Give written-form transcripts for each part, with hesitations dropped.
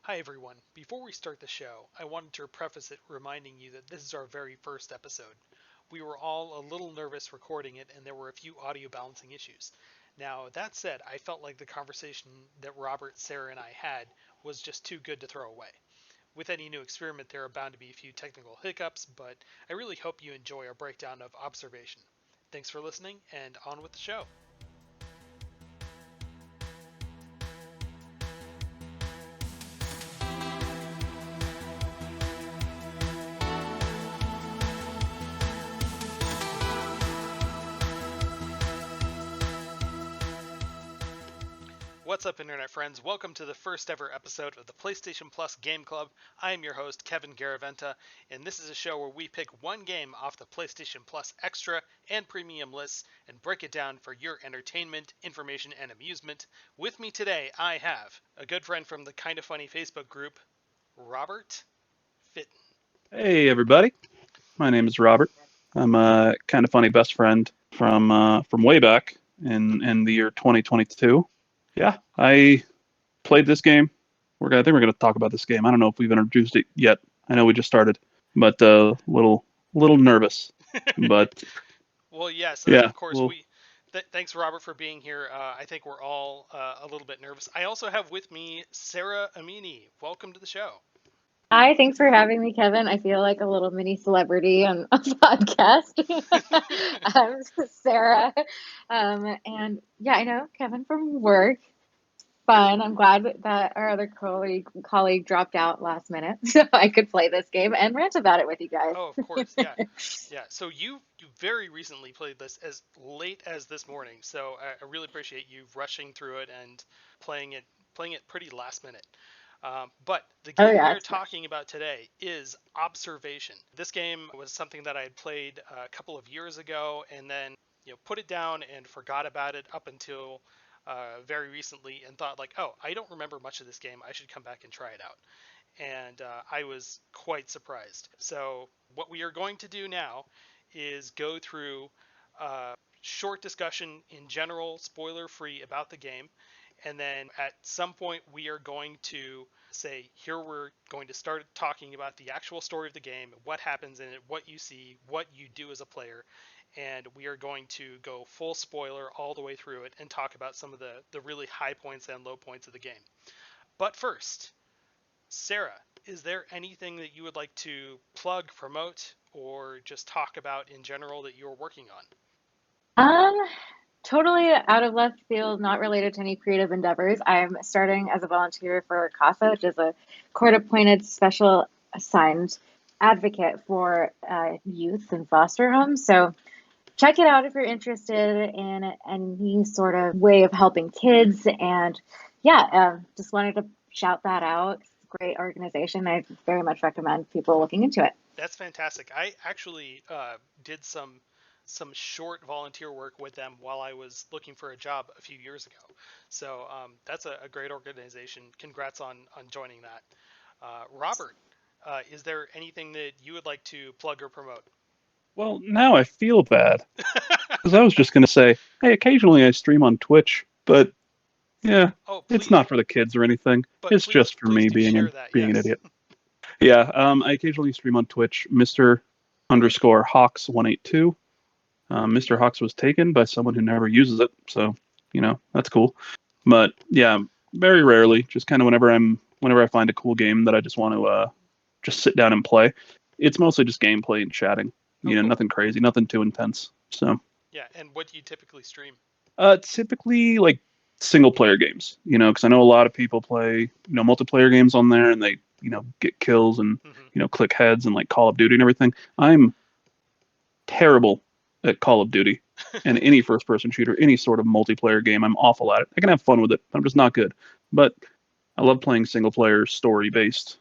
Hi everyone. Before we start the show, I wanted to preface it reminding you that this is our very first episode. We were all a little nervous recording it and there were a few audio balancing issues. Now, that said, I felt like the conversation that Robert, Sarah, and I had was just too good to throw away. With any new experiment, there are bound to be a few technical hiccups, but I really hope you enjoy our breakdown of Observation. Thanks for listening, and on with the show. What's up, Internet friends? Welcome to the first ever episode of the PlayStation Plus Game Club. I am your host, Kevin Garaventa, and this is a show where we pick one game off the PlayStation Plus Extra and Premium lists and break it down for your entertainment, information, and amusement. With me today, I have a good friend from the Kinda Funny Facebook group, Robert Fitton. Hey everybody, my name is Robert. I'm a kind of funny best friend from way back in the year 2022. Yeah, I played this game. I think we're gonna talk about this game. I don't know if we've introduced it yet. I know we just started, but little nervous. But Well, yes, yeah, of course, well, thanks, Robert, for being here. I think we're all a little bit nervous. I also have with me Sarah Amini. Welcome to the show. Hi, thanks for having me, Kevin. I feel like a little mini celebrity on a podcast. I'm Sarah. And yeah, I know Kevin from work. Fun. I'm glad that our other colleague dropped out last minute so I could play this game and rant about it with you guys. Oh, of course, yeah, yeah. So you very recently played this as late as this morning. So I really appreciate you rushing through it and playing it pretty last minute. But the Oh game we yeah, are it's fresh. talking about today is Observation. This game was something that I had played a couple of years ago, and then put it down and forgot about it up until very recently, and thought like, oh, I don't remember much of this game. I should come back and try it out. And I was quite surprised. So what we are going to do now is go through a short discussion in general, spoiler free, about the game. And then at some point, we are going to say, here we're going to start talking about the actual story of the game, what happens in it, what you see, what you do as a player. And we are going to go full spoiler all the way through it and talk about some of the really high points and low points of the game. But first, Sarah, is there anything that you would like to plug, promote, or just talk about in general that you're working on? Um, Totally out of left field, not related to any creative endeavors. I'm starting as a volunteer for CASA, which is a court-appointed special assigned advocate for youth in foster homes. So check it out if you're interested in any sort of way of helping kids. And yeah, just wanted to shout that out. It's a great organization. I very much recommend people looking into it. That's fantastic. I actually did some short volunteer work with them while I was looking for a job a few years ago. So that's a great organization. Congrats on joining that. Robert, is there anything that you would like to plug or promote? well now I feel bad because I was just gonna say, hey, occasionally I stream on Twitch, but yeah, Oh, it's please, not for the kids or anything. but It's just for please me do share that. being an Yes. idiot. Yeah, I occasionally stream on Twitch, Mr. underscore Hawks182. Mr. Hawks was taken by someone who never uses it, so that's cool. But yeah, very rarely, just kind of whenever I find a cool game that I just want to just sit down and play. It's mostly just gameplay and chatting. Oh, cool. Nothing crazy, nothing too intense. So Yeah, and what do you typically stream? typically like single player games, because I know a lot of people play, multiplayer games on there and they, get kills and, click heads and like Call of Duty and everything. I'm terrible at Call of Duty and any first person shooter, any sort of multiplayer game. I'm awful at it. I can have fun with it, but I'm just not good. But I love playing single player story based,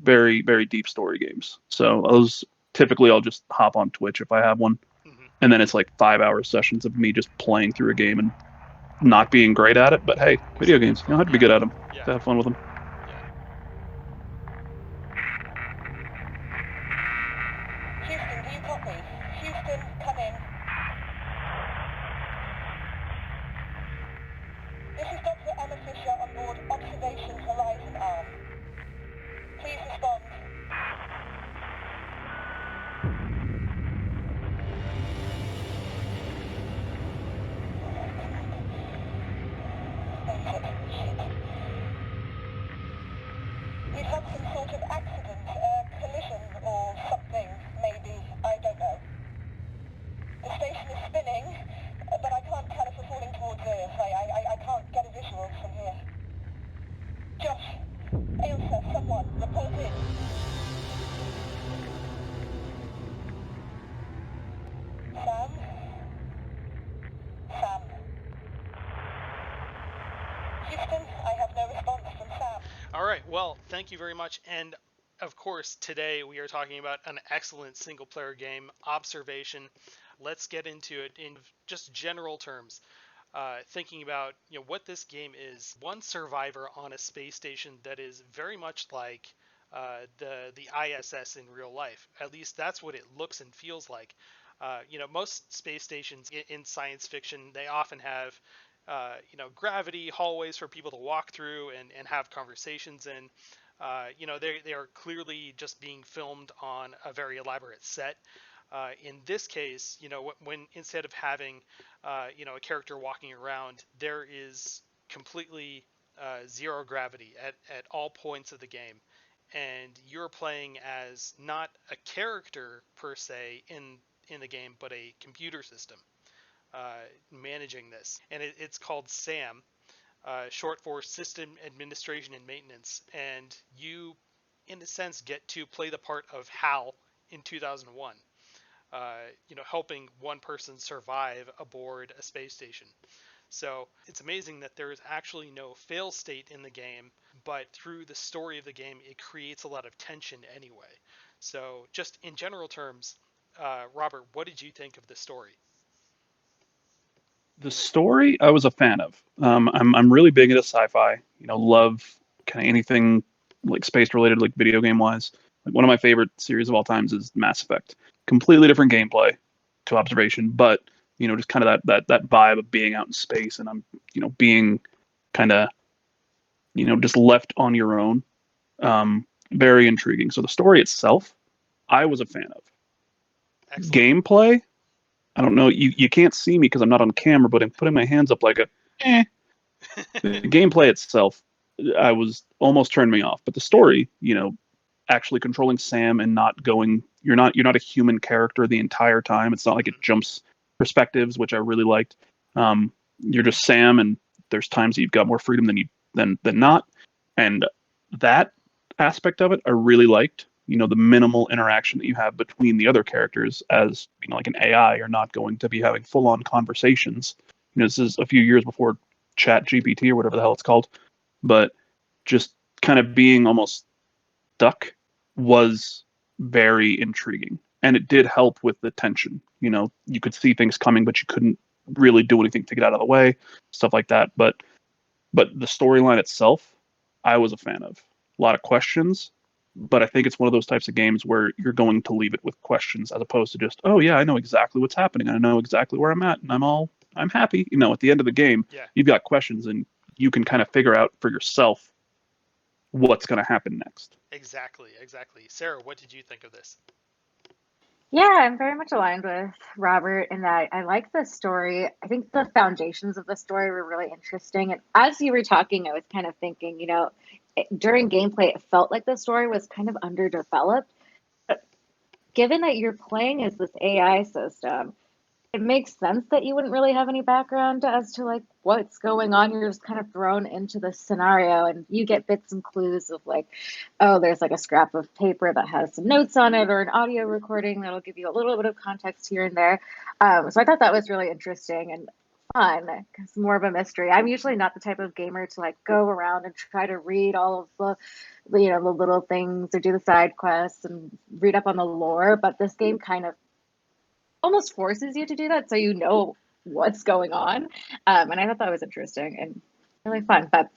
very, very deep story games. So those typically I'll just hop on Twitch if I have one. Mm-hmm. And then it's like 5 hour sessions of me just playing through a game and not being great at it. But hey, video games, you don't have to be good at them to have fun with them. Houston, do you copy? Houston, come in. This is Dr. Emma Fisher on board Observation Horizon Arm. We've had some sort of accident, collision or something, maybe. I don't know. The station is spinning, but I can't tell if we're falling towards Earth. I can't get a visual from here. Josh, Ailsa, someone, report in. Sam? Sam. Houston, I have no response from Sam. All right, well, thank you very much. And of course, today we are talking about an excellent single player game, Observation. Let's get into it in just general terms. Thinking about what this game is, one survivor on a space station that is very much like the ISS in real life. At least that's what it looks and feels like. Most space stations in science fiction, they often have gravity hallways for people to walk through and have conversations in. They are clearly just being filmed on a very elaborate set. In this case, when instead of having, a character walking around, there is completely zero gravity at all points of the game. And you're playing as not a character per se in the game, but a computer system managing this. And it's called SAM, short for System Administration and Maintenance. And you, in a sense, get to play the part of HAL in 2001. Helping one person survive aboard a space station. So it's amazing that there is actually no fail state in the game, but through the story of the game, it creates a lot of tension anyway. So just in general terms, Robert, what did you think of the story? The story I was a fan of. I'm really big into sci-fi. Love kind of anything like space related, like video game wise. Like one of my favorite series of all times is Mass Effect. Completely different gameplay to Observation, but just kind of that vibe of being out in space and I'm being kind of just left on your own. Very intriguing. So the story itself, I was a fan of. Excellent. Gameplay, I don't know. You can't see me because I'm not on camera, but I'm putting my hands up like a The gameplay itself, I was almost turned me off. But the story, actually controlling Sam and not going, you're not a human character the entire time. It's not like it jumps perspectives, which I really liked. You're just Sam, and there's times that you've got more freedom than not. And that aspect of it, I really liked. The minimal interaction that you have between the other characters, as like an AI, you're not going to be having full-on conversations. This is a few years before Chat GPT or whatever the hell it's called, but just kind of being almost stuck was very intriguing, and it did help with the tension. You could see things coming, but you couldn't really do anything to get out of the way, stuff like that. But the storyline itself, I was a fan of. A lot of questions, but I think it's one of those types of games where you're going to leave it with questions as opposed to just, oh yeah, I know exactly what's happening. I know exactly where I'm at, and I'm happy. At the end of the game, Yeah. You've got questions, and you can kind of figure out for yourself what's going to happen next. Exactly. Sarah, what did you think of this? Yeah, I'm very much aligned with Robert in that I like the story. I think the foundations of the story were really interesting. And as you were talking, I was kind of thinking, during gameplay, it felt like the story was kind of underdeveloped. But given that you're playing as this AI system, it makes sense that you wouldn't really have any background as to like what's going on. You're just kind of thrown into the scenario and you get bits and clues of like, oh, there's like a scrap of paper that has some notes on it or an audio recording that'll give you a little bit of context here and there. So I thought that was really interesting and fun because more of a mystery. I'm usually not the type of gamer to like go around and try to read all of the little things or do the side quests and read up on the lore, but this game kind of almost forces you to do that so you know what's going on. And I thought that was interesting and really fun. But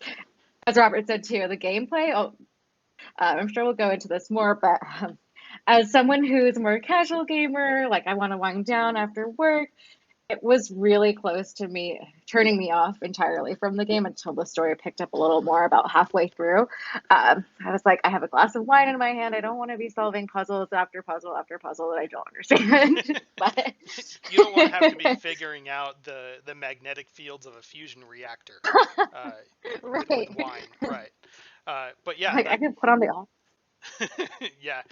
as Robert said too, the gameplay, I'm sure we'll go into this more, but as someone who's a more casual gamer, like I want to wind down after work, it was really close to me turning me off entirely from the game until the story picked up a little more about halfway through. I was like, I have a glass of wine in my hand. I don't want to be solving puzzles after puzzle after puzzle that I don't understand. But You don't want to have to be figuring out the magnetic fields of a fusion reactor right. with wine, right? But But yeah, Like I could put on the off. yeah,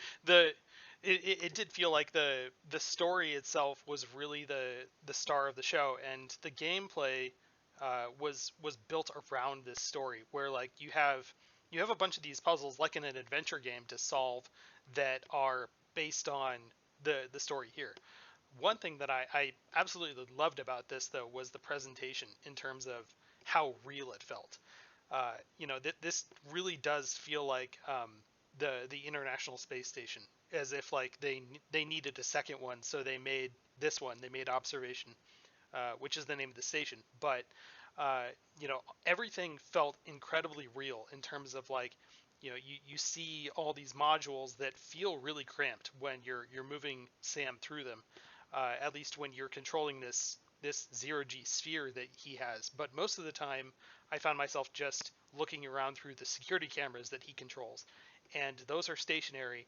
it did feel like the story itself was really the star of the show, and the gameplay was built around this story, where like you have a bunch of these puzzles like in an adventure game to solve that are based on the story here. One thing that I absolutely loved about this though was the presentation in terms of how real it felt. This really does feel like the International Space Station, as if like they needed a second one, so they made this one. They made Observation, which is the name of the station. But everything felt incredibly real in terms of like, you see all these modules that feel really cramped when you're moving Sam through them. At least when you're controlling this zero-G sphere that he has. But most of the time, I found myself just looking around through the security cameras that he controls, and those are stationary.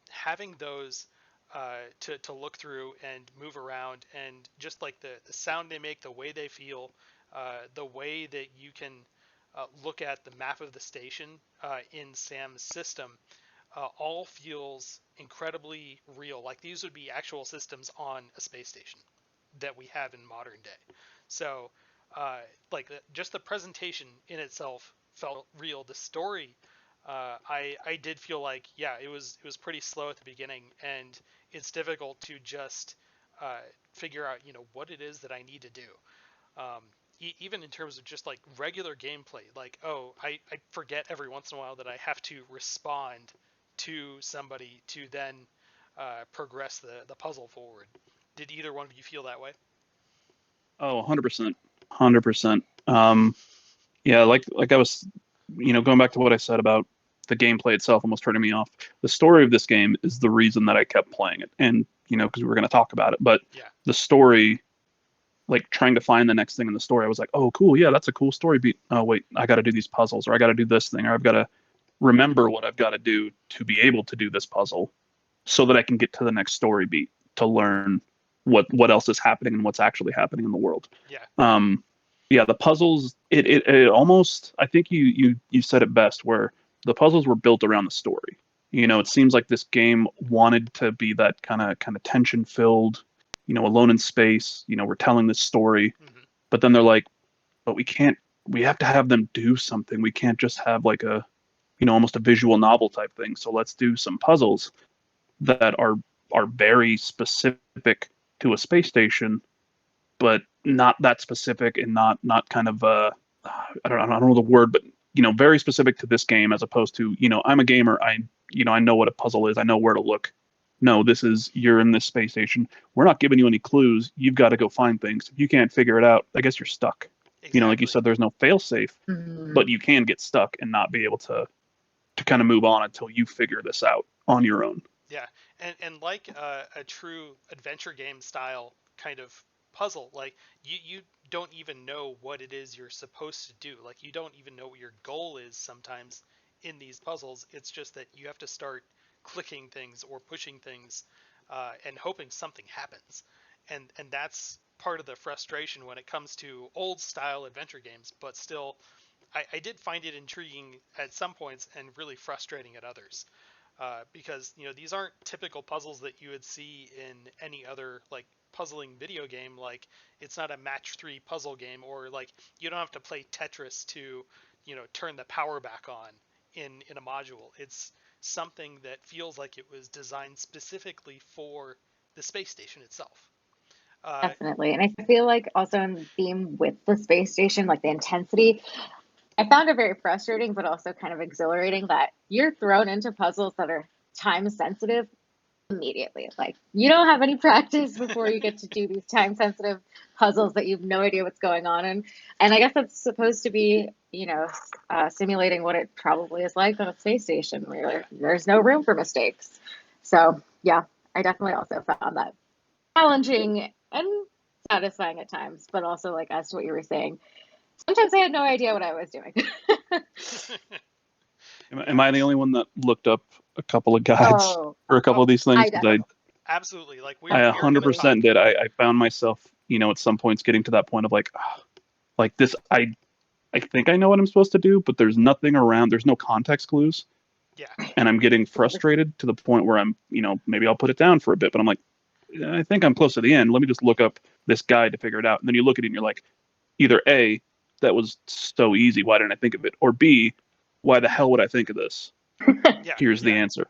Having those to look through and move around, and just like the sound they make, the way they feel, the way that you can look at the map of the station in Sam's system, all feels incredibly real. Like these would be actual systems on a space station that we have in modern day. So, just the presentation in itself felt real. The story, I did feel like, yeah, it was pretty slow at the beginning, and it's difficult to just figure out, what it is that I need to do. Even in terms of just like regular gameplay, like, I forget every once in a while that I have to respond to somebody to then progress the puzzle forward. Did either one of you feel that way? Oh, 100%. 100%. Yeah, like I was, going back to what I said about the gameplay itself almost turning me off. The story of this game is the reason that I kept playing it. And, because we were going to talk about it, but Yeah. the story, like trying to find the next thing in the story, I was like, oh, cool. Yeah, that's a cool story beat. Oh, wait, I got to do these puzzles, or I got to do this thing, or I've got to remember what I've got to do to be able to do this puzzle so that I can get to the next story beat to learn what else is happening and what's actually happening in the world. Yeah. Yeah, the puzzles, it almost, I think you said it best, where the puzzles were built around the story. It seems like this game wanted to be that kind of tension filled, alone in space, we're telling this story, Mm-hmm. but then they're like, but we have to have them do something. We can't just have like a, almost a visual novel type thing. So let's do some puzzles that are very specific to a space station, but not that specific, and not kind of I don't know the word, but very specific to this game, as opposed to, I'm a gamer, I know what a puzzle is, I know where to look. No, this is, you're in this space station, we're not giving you any clues, you've got to go find things. If you can't figure it out, I guess you're stuck. Exactly. Like you said, there's no fail safe, but you can get stuck and not be able to kind of move on until you figure this out on your own. Yeah, and like a true adventure game style kind of puzzle, like you don't even know what it is you're supposed to do. Like you don't even know what your goal is sometimes in these puzzles. It's just that you have to start clicking things or pushing things and hoping something happens. And that's part of the frustration when it comes to old style adventure games, but still I did find it intriguing at some points and really frustrating at others. Because these aren't typical puzzles that you would see in any other like puzzling video game. Like it's not a match 3 puzzle game, or like you don't have to play Tetris to turn the power back on in a module. It's something that feels like it was designed specifically for the space station itself. Definitely. And I feel like also in theme with the space station, like the intensity, I found it very frustrating, but also kind of exhilarating that you're thrown into puzzles that are time sensitive immediately. Like you don't have any practice before you get to do these time sensitive puzzles that you have no idea what's going on in. And I guess that's supposed to be, simulating what it probably is like on a space station where there's no room for mistakes. So yeah, I definitely also found that challenging and satisfying at times, but also like as to what you were saying, sometimes I had no idea what I was doing. Am I the only one that looked up a couple of guides for a couple of these things? I definitely. Absolutely. Like I 100% did. I found myself, at some points getting to that point of like, like this, I I think I know what I'm supposed to do, but there's nothing around. There's no context clues, Yeah. and I'm getting frustrated to the point where I'm, maybe I'll put it down for a bit, but I'm like, I think I'm close to the end. Let me just look up this guide to figure it out. And then you look at it and you're like, either A, that was so easy, why didn't I think of it? Or B, why the hell would I think of this? Yeah. Here's the yeah. answer.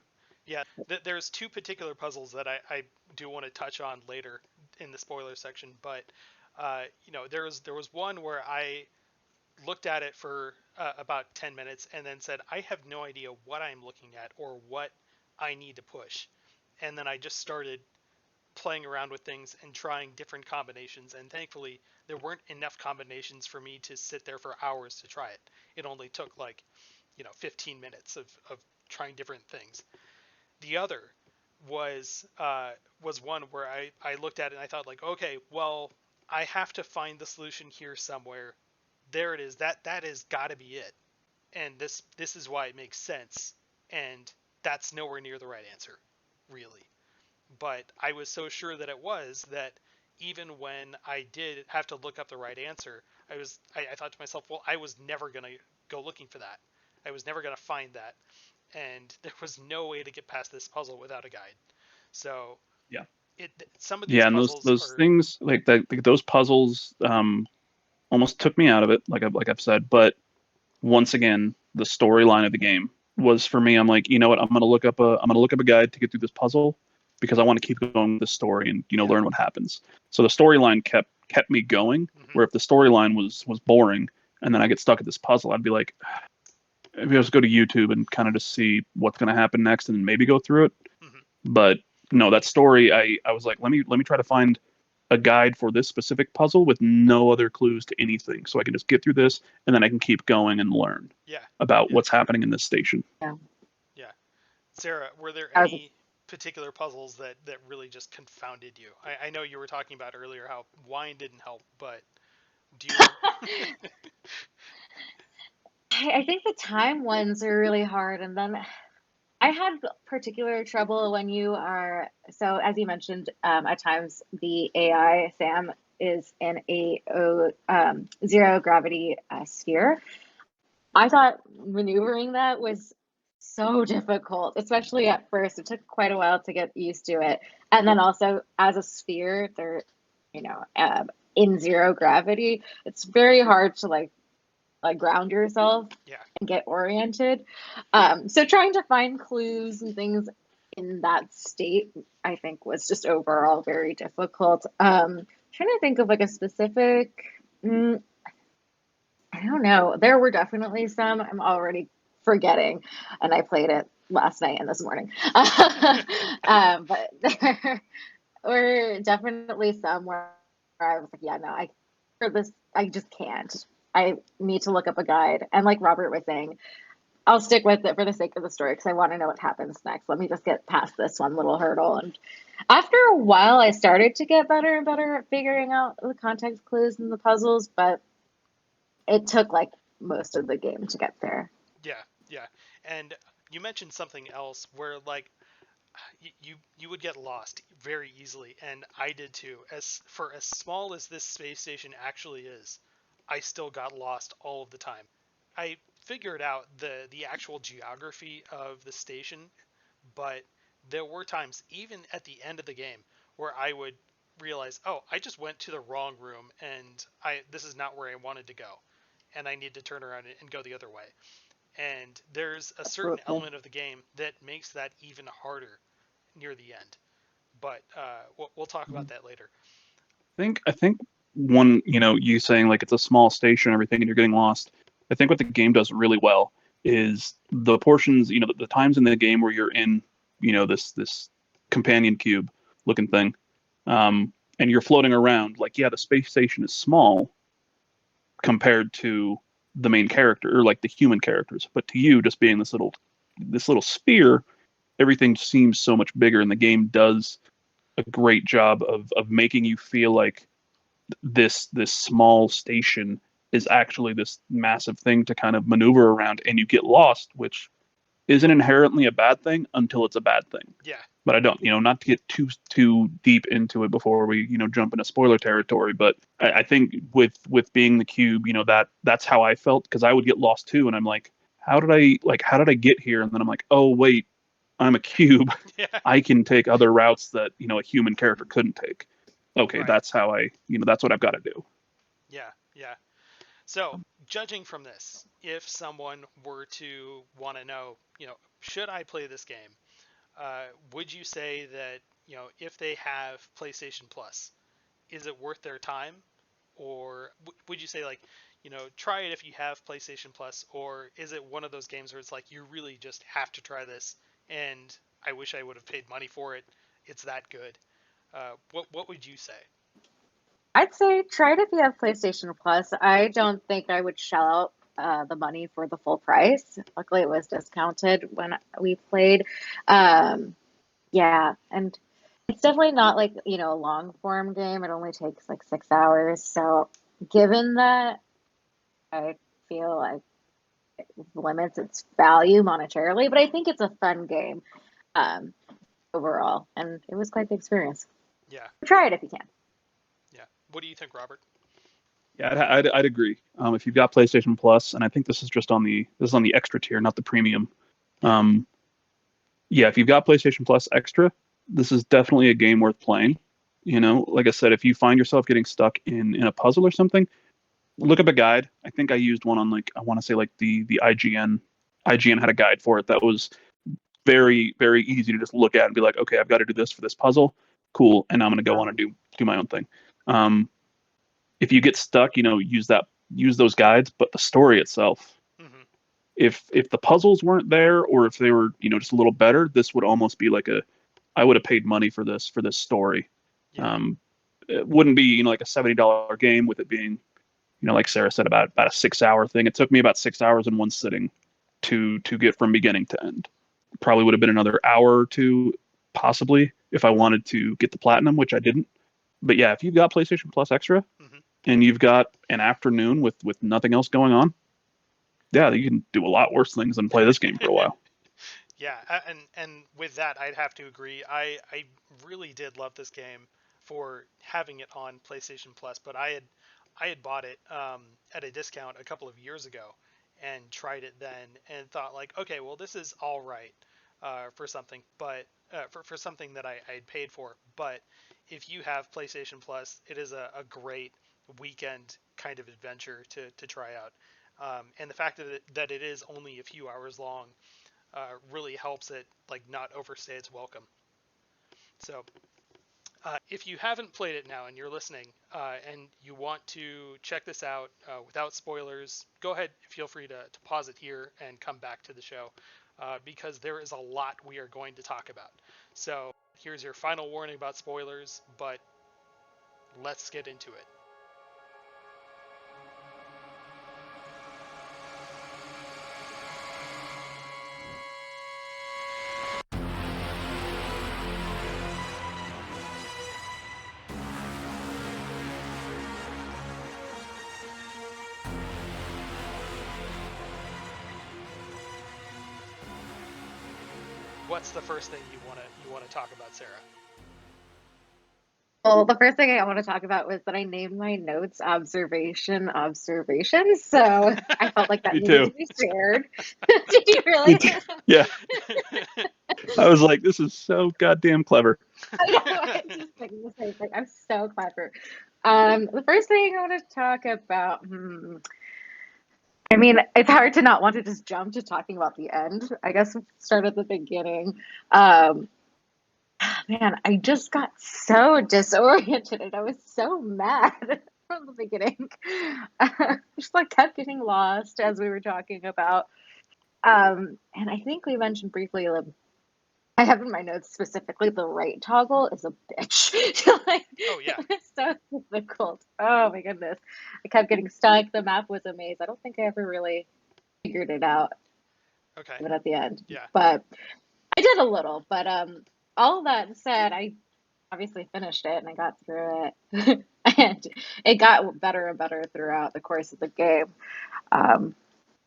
Yeah, there's two particular puzzles that I do want to touch on later in the spoiler section, but there was one where I looked at it for about 10 minutes and then said, I have no idea what I'm looking at or what I need to push. And then I just started playing around with things and trying different combinations. And thankfully, there weren't enough combinations for me to sit there for hours to try it. It only took 15 minutes of trying different things. The other was one where I looked at it and I thought okay, well, I have to find the solution here somewhere. There it is. That has got to be it. And this is why it makes sense. And that's nowhere near the right answer, really. But I was so sure that it was that even when I did have to look up the right answer, I thought to myself, well, I was never gonna go looking for that. I was never gonna find that, and there was no way to get past this puzzle without a guide. So Yeah. Some of these Yeah, and puzzles those are things like that, those puzzles almost took me out of it, like I've said. But once again, the storyline of the game was for me. I'm like, you know what? I'm gonna look up a guide to get through this puzzle because I want to keep going with the story and learn what happens. So the storyline kept me going. Where if the storyline was boring and then I get stuck at this puzzle, I'd be like, maybe I'll just go to YouTube and kind of just see what's gonna happen next and then maybe go through it. But no, that story, I was like, let me try to find a guide for this specific puzzle with no other clues to anything, so I can just get through this and then I can keep going and learn about what's happening in this station. Yeah. Yeah. Sarah, were there I was any particular puzzles that really just confounded you? I know you were talking about earlier how wine didn't help, but do you? I think the time ones are really hard, and then I had particular trouble when you are, so as you mentioned, at times the AI Sam is in a zero gravity sphere. I thought maneuvering that was so difficult, especially at first. It took quite a while to get used to it. And then also as a sphere, they're, in zero gravity. It's very hard to like ground yourself and get oriented. So trying to find clues and things in that state, I think, was just overall very difficult. Trying to think of like a specific. I don't know. There were definitely some. I'm already forgetting, and I played it last night and this morning. But there were definitely some where I was like, yeah, no, for this, I just can't. I need to look up a guide. And like Robert was saying, I'll stick with it for the sake of the story because I want to know what happens next. Let me just get past this one little hurdle. And after a while, I started to get better and better at figuring out the context clues and the puzzles, but it took like most of the game to get there. Yeah. And you mentioned something else where you would get lost very easily, and I did too. As small as this space station actually is, I still got lost all of the time. I figured out the actual geography of the station, but there were times even at the end of the game where I would realize, oh, I just went to the wrong room and this is not where I wanted to go, and I need to turn around and go the other way. And there's a certain element of the game that makes that even harder near the end. But we'll talk about that later. I think one, you saying like it's a small station and everything and you're getting lost. I think what the game does really well is the portions, the times in the game where you're in, this companion cube looking thing, and you're floating around. Like, yeah, the space station is small compared to the main character or like the human characters, but to you, just being this little sphere, everything seems so much bigger, and the game does a great job of making you feel like this small station is actually this massive thing to kind of maneuver around, and you get lost, which isn't inherently a bad thing until it's a bad thing. Yeah. but I don't, not to get too deep into it before we, jump into spoiler territory. But I think with being the cube, that's how I felt, because I would get lost too, and I'm like, how did I get here? And then I'm like, oh wait, I'm a cube. Yeah. I can take other routes that a human character couldn't take. Okay, Right. that's how that's what I've got to do. Yeah, yeah. So, judging from this, if someone were to want to know, should I play this game? Would you say that, if they have PlayStation Plus, is it worth their time? Or would you say, like, try it if you have PlayStation Plus? Or is it one of those games where it's like, you really just have to try this, and I wish I would have paid money for it? It's that good. What would you say? I'd say try it if you have PlayStation Plus. I don't think I would shell out the money for the full price. Luckily, it was discounted when we played. Yeah, and it's definitely not like, a long form game. It only takes like 6 hours. So, given that, I feel like it limits its value monetarily, but I think it's a fun game um, overall, and it was quite the experience. Yeah. Try it if you can. Yeah. What do you think, Robert? Yeah, I'd agree. If you've got PlayStation Plus, and I think this is on the extra tier, not the premium. Yeah, if you've got PlayStation Plus Extra, this is definitely a game worth playing. Like I said, if you find yourself getting stuck in a puzzle or something, look up a guide. I think I used one on, like, I want to say, like, the IGN. IGN had a guide for it that was very, very easy to just look at and be like, okay, I've got to do this for this puzzle. Cool. And I'm going to go on and do my own thing. If you get stuck, use those guides, but the story itself, if the puzzles weren't there, or if they were, just a little better, this would almost be like I would have paid money for this story. Yeah. It wouldn't be, like a $70 game, with it being, like Sarah said, about a 6 hour thing. It took me about 6 hours in one sitting to get from beginning to end. Probably would have been another hour or two, possibly, if I wanted to get the platinum, which I didn't. But yeah, if you've got PlayStation Plus Extra and you've got an afternoon with nothing else going on, yeah, you can do a lot worse things than play this game for a while. Yeah, and with that, I'd have to agree. I really did love this game for having it on PlayStation Plus, but I had bought it at a discount a couple of years ago and tried it then and thought, like, okay, well, this is all right for something, but for something that I had paid for. But if you have PlayStation Plus, it is a great weekend kind of adventure to try out. And the fact that it is only a few hours long really helps it, like, not overstay its welcome. So if you haven't played it now and you're listening and you want to check this out without spoilers, go ahead, feel free to pause it here and come back to the show because there is a lot we are going to talk about. So here's your final warning about spoilers, but let's get into it. What's the first thing you want to talk about, Sarah? Well, the first thing I want to talk about was that I named my notes observation. So I felt like that Me needed too. to be shared. Did you really? Yeah. I was like, this is so goddamn clever. I know. I'm just thinking the same thing. I'm so clever. The first thing I want to talk about, I mean, it's hard to not want to just jump to talking about the end. I guess we'll start at the beginning. Man, I just got so disoriented and I was so mad from the beginning. Just like kept getting lost as we were talking about. And I think we mentioned briefly, I have in my notes specifically the right toggle is a bitch. Like, Oh yeah. it was so difficult. Oh my goodness. I kept getting stuck. The map was a maze. I don't think I ever really figured it out. Okay. Even at the end. Yeah. But I did a little. But all that said, I obviously finished it and I got through it. And it got better and better throughout the course of the game. And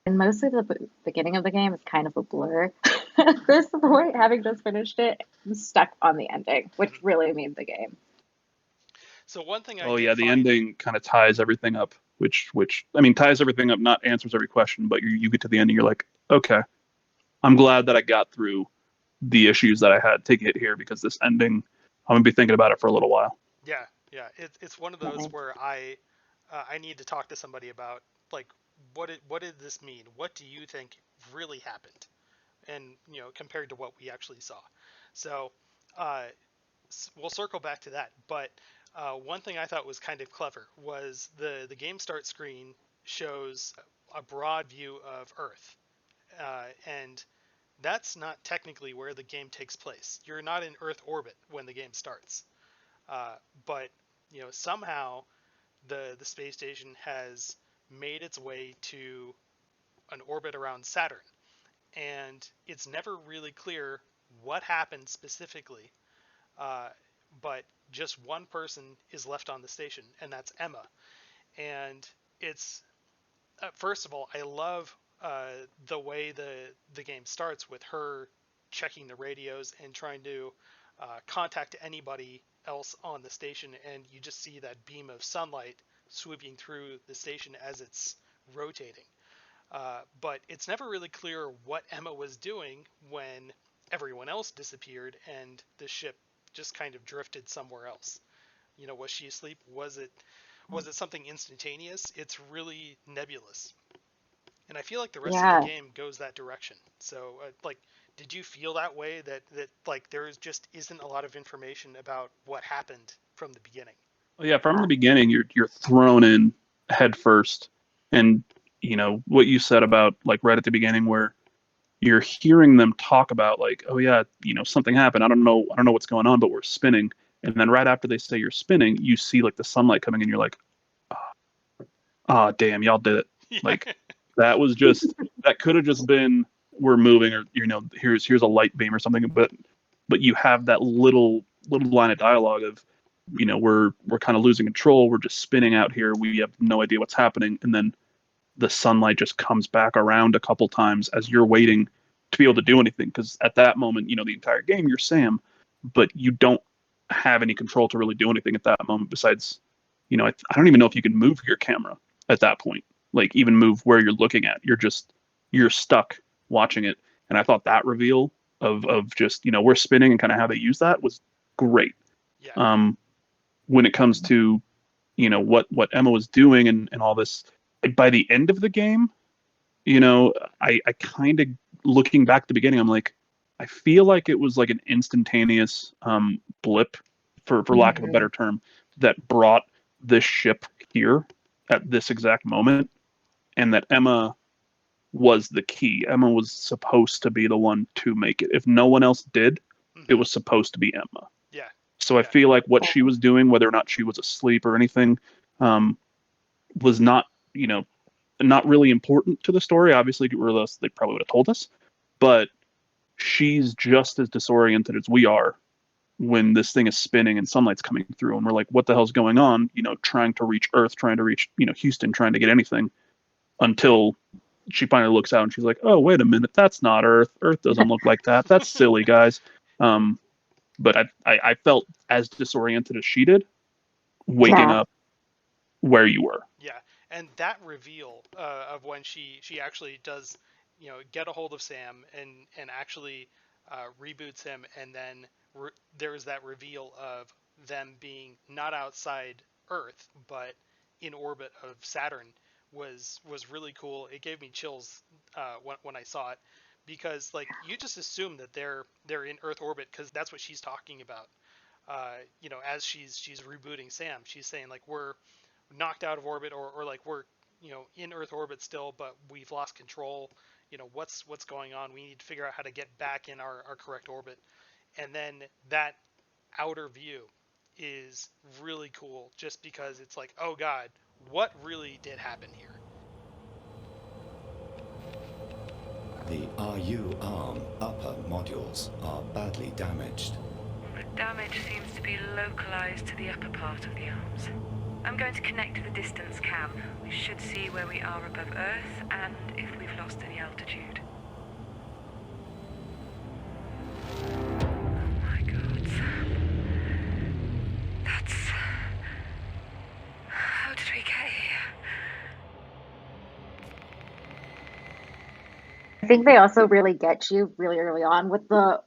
mostly the beginning of the game is kind of a blur. At this point, having just finished it, I'm stuck on the ending, which Mhm. really made the game. So one thing I Oh did yeah, the find, ending kind of ties everything up, which I mean ties everything up, not answers every question, but you get to the ending, you're like, okay, I'm glad that I got through the issues that I had to get here because this ending, I'm gonna be thinking about it for a little while. yeah, it's one of those Definitely. where I need to talk to somebody about, like, what did this mean? What do you think really happened? And compared to what we actually saw. So uh, we'll circle back to that. But one thing I thought was kind of clever was the game start screen shows a broad view of Earth, and that's not technically where the game takes place. You're not in Earth orbit when the game starts, uh, but somehow the space station has made its way to an orbit around Saturn, and it's never really clear what happened specifically. Uh, but just one person is left on the station, and that's Emma. And it's first of all, I love the way the game starts with her checking the radios and trying to contact anybody else on the station, and you just see that beam of sunlight swooping through the station as it's rotating. But it's never really clear what Emma was doing when everyone else disappeared and the ship just kind of drifted somewhere else. Was she asleep? Was it something instantaneous? It's really nebulous, and I feel like the rest of the Yeah. game goes that direction. So, like, did you feel that way? That like there just isn't a lot of information about what happened from the beginning. Oh yeah, from the beginning, you're thrown in head first, and what you said about like right at the beginning where you're hearing them talk about like, oh yeah, something happened. I don't know what's going on, but we're spinning. And then right after they say you're spinning, you see like the sunlight coming in. You're like, ah, damn, y'all did it. Like that was just that could have just been we're moving or here's a light beam or something. But you have that little line of dialogue of we're kind of losing control. We're just spinning out here. We have no idea what's happening. And then the sunlight just comes back around a couple times as you're waiting to be able to do anything. Because at that moment, the entire game, you're Sam, but you don't have any control to really do anything at that moment besides, I don't even know if you can move your camera at that point, like even move where you're looking at. You're stuck watching it. And I thought that reveal of just, we're spinning and kind of how they use that was great. Yeah. Um, when it comes to, what Emma was doing and all this, by the end of the game, I kind of looking back at the beginning, I'm like, I feel like it was like an instantaneous blip, for lack of a Mhm. better term, that brought this ship here at this exact moment, and that Emma was the key. Emma was supposed to be the one to make it. If no one else did, it Hmm. was supposed to be Emma. Yeah. So I Yeah. feel like what she was doing, whether or not she was asleep or anything, um, was not, not really important to the story. Obviously, or else they probably would have told us. But she's just as disoriented as we are when this thing is spinning and sunlight's coming through, and we're like, "What the hell's going on?" Trying to reach Earth, trying to reach Houston, trying to get anything until she finally looks out and she's like, "Oh, wait a minute, that's not Earth. Earth doesn't look like that. That's silly, guys." Um, but I felt as disoriented as she did, waking Yeah. up where you were. Yeah, and that reveal of when she actually does, get a hold of Sam and actually reboots him, and then there is that reveal of them being not outside Earth but in orbit of Saturn was really cool. It gave me chills when I saw it, because like you just assume that they're in Earth orbit because that's what she's talking about. As she's rebooting Sam, she's saying like we're knocked out of orbit, or like we're in Earth orbit still, but we've lost control. What's going on? We need to figure out how to get back in our correct orbit. And then that outer view is really cool, just because it's like, oh god, what really did happen here? The RU-ARM upper modules are badly damaged. The damage seems to be localized to the upper part of the arms. I'm going to connect to the distance cam. We should see where we are above Earth and if we've lost any altitude. think they also really get you really early on with the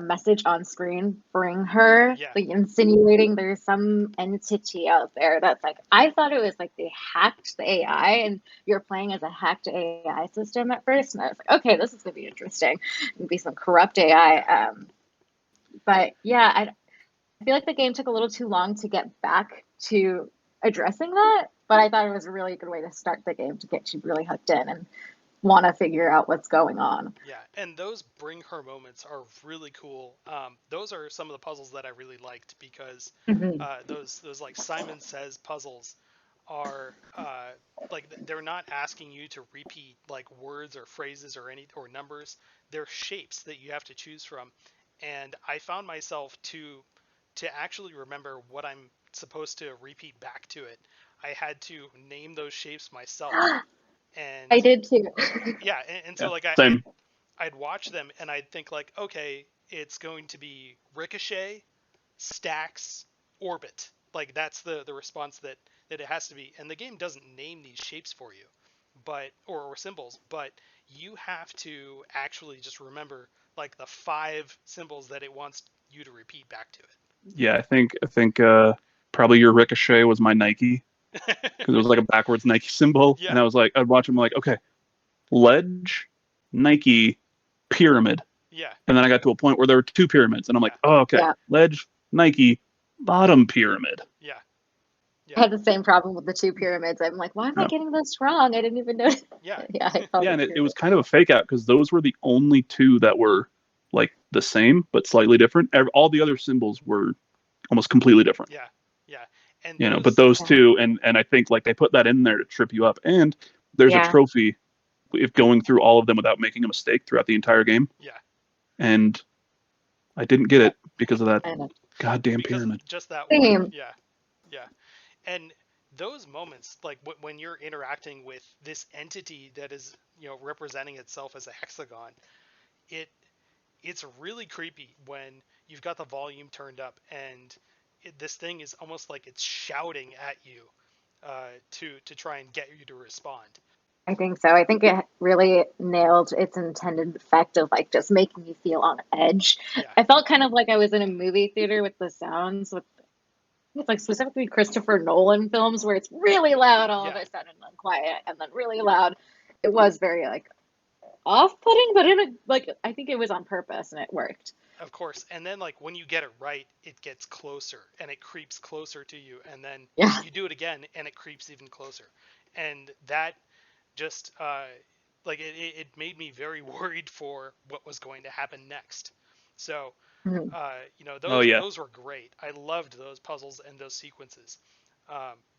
message on screen. Bring her, Yeah. like insinuating there's some entity out there that's like. I thought it was like they hacked the AI, and you're playing as a hacked AI system at first, and I was like, okay, this is gonna be interesting. It'll be some corrupt AI. But yeah, I feel like the game took a little too long to get back to addressing that. But I thought it was a really good way to start the game to get you really hooked in and want to figure out what's going on. Yeah, and those bring her moments are really cool. Those are some of the puzzles that I really liked because those like Simon Says puzzles are like they're not asking you to repeat like words or phrases or numbers. They're shapes that you have to choose from, and I found myself to actually remember what I'm supposed to repeat back to it. I had to name those shapes myself. And I did too. yeah, and so Yeah, like same. I'd watch them and I'd think like, okay, it's going to be ricochet, stacks, orbit. Like that's the response that it has to be. And the game doesn't name these shapes for you, but or symbols, but you have to actually just remember like the 5 symbols that it wants you to repeat back to Yeah, I think probably your Ricochet was my Nike it. because it was like a backwards Nike symbol, Yeah. and I was like, I'd watch them like, okay, ledge, Nike, pyramid, Yeah. and then I got to a point where there were 2 pyramids, and I'm like, Yeah. oh, okay, Yeah. ledge, Nike, bottom pyramid. Yeah. I had the same problem with the 2 pyramids. I'm like, why am I Yeah. getting this wrong? I didn't even notice. Yeah. Yeah, I called Yeah, and it pyramid. was kind of a fake out because those were the only 2 that were like the same but slightly different. All the other symbols were almost completely different. Yeah. Yeah. And You know, but those 2, and I think like they put that in there to trip you up. And there's a Yeah. trophy if going through all of them without making a mistake throughout the entire game. Yeah. And I didn't get it because of that I know. goddamn Because pyramid. just that Same. one. Yeah. Yeah. And those moments, like when you're interacting with this entity that is, representing itself as a hexagon, it's really creepy when you've got the volume turned up and this thing is almost like it's shouting at you to try and get you to respond. I think so. I think it really nailed its intended effect of like just making me feel on edge. Yeah. I felt kind of like I was in a movie theater with the sounds with like specifically Christopher Nolan films where it's really loud all of Yeah. a sudden and then quiet and then really loud. It was very like off-putting, but in a like I think it was on purpose and it worked. Of course. And then like when you get it right, it gets closer and it creeps closer to you, and then Yeah. you do it again and it creeps even closer. And that just like it made me very worried for what was going to happen next. So Mhm. those were great. I loved those puzzles and those sequences.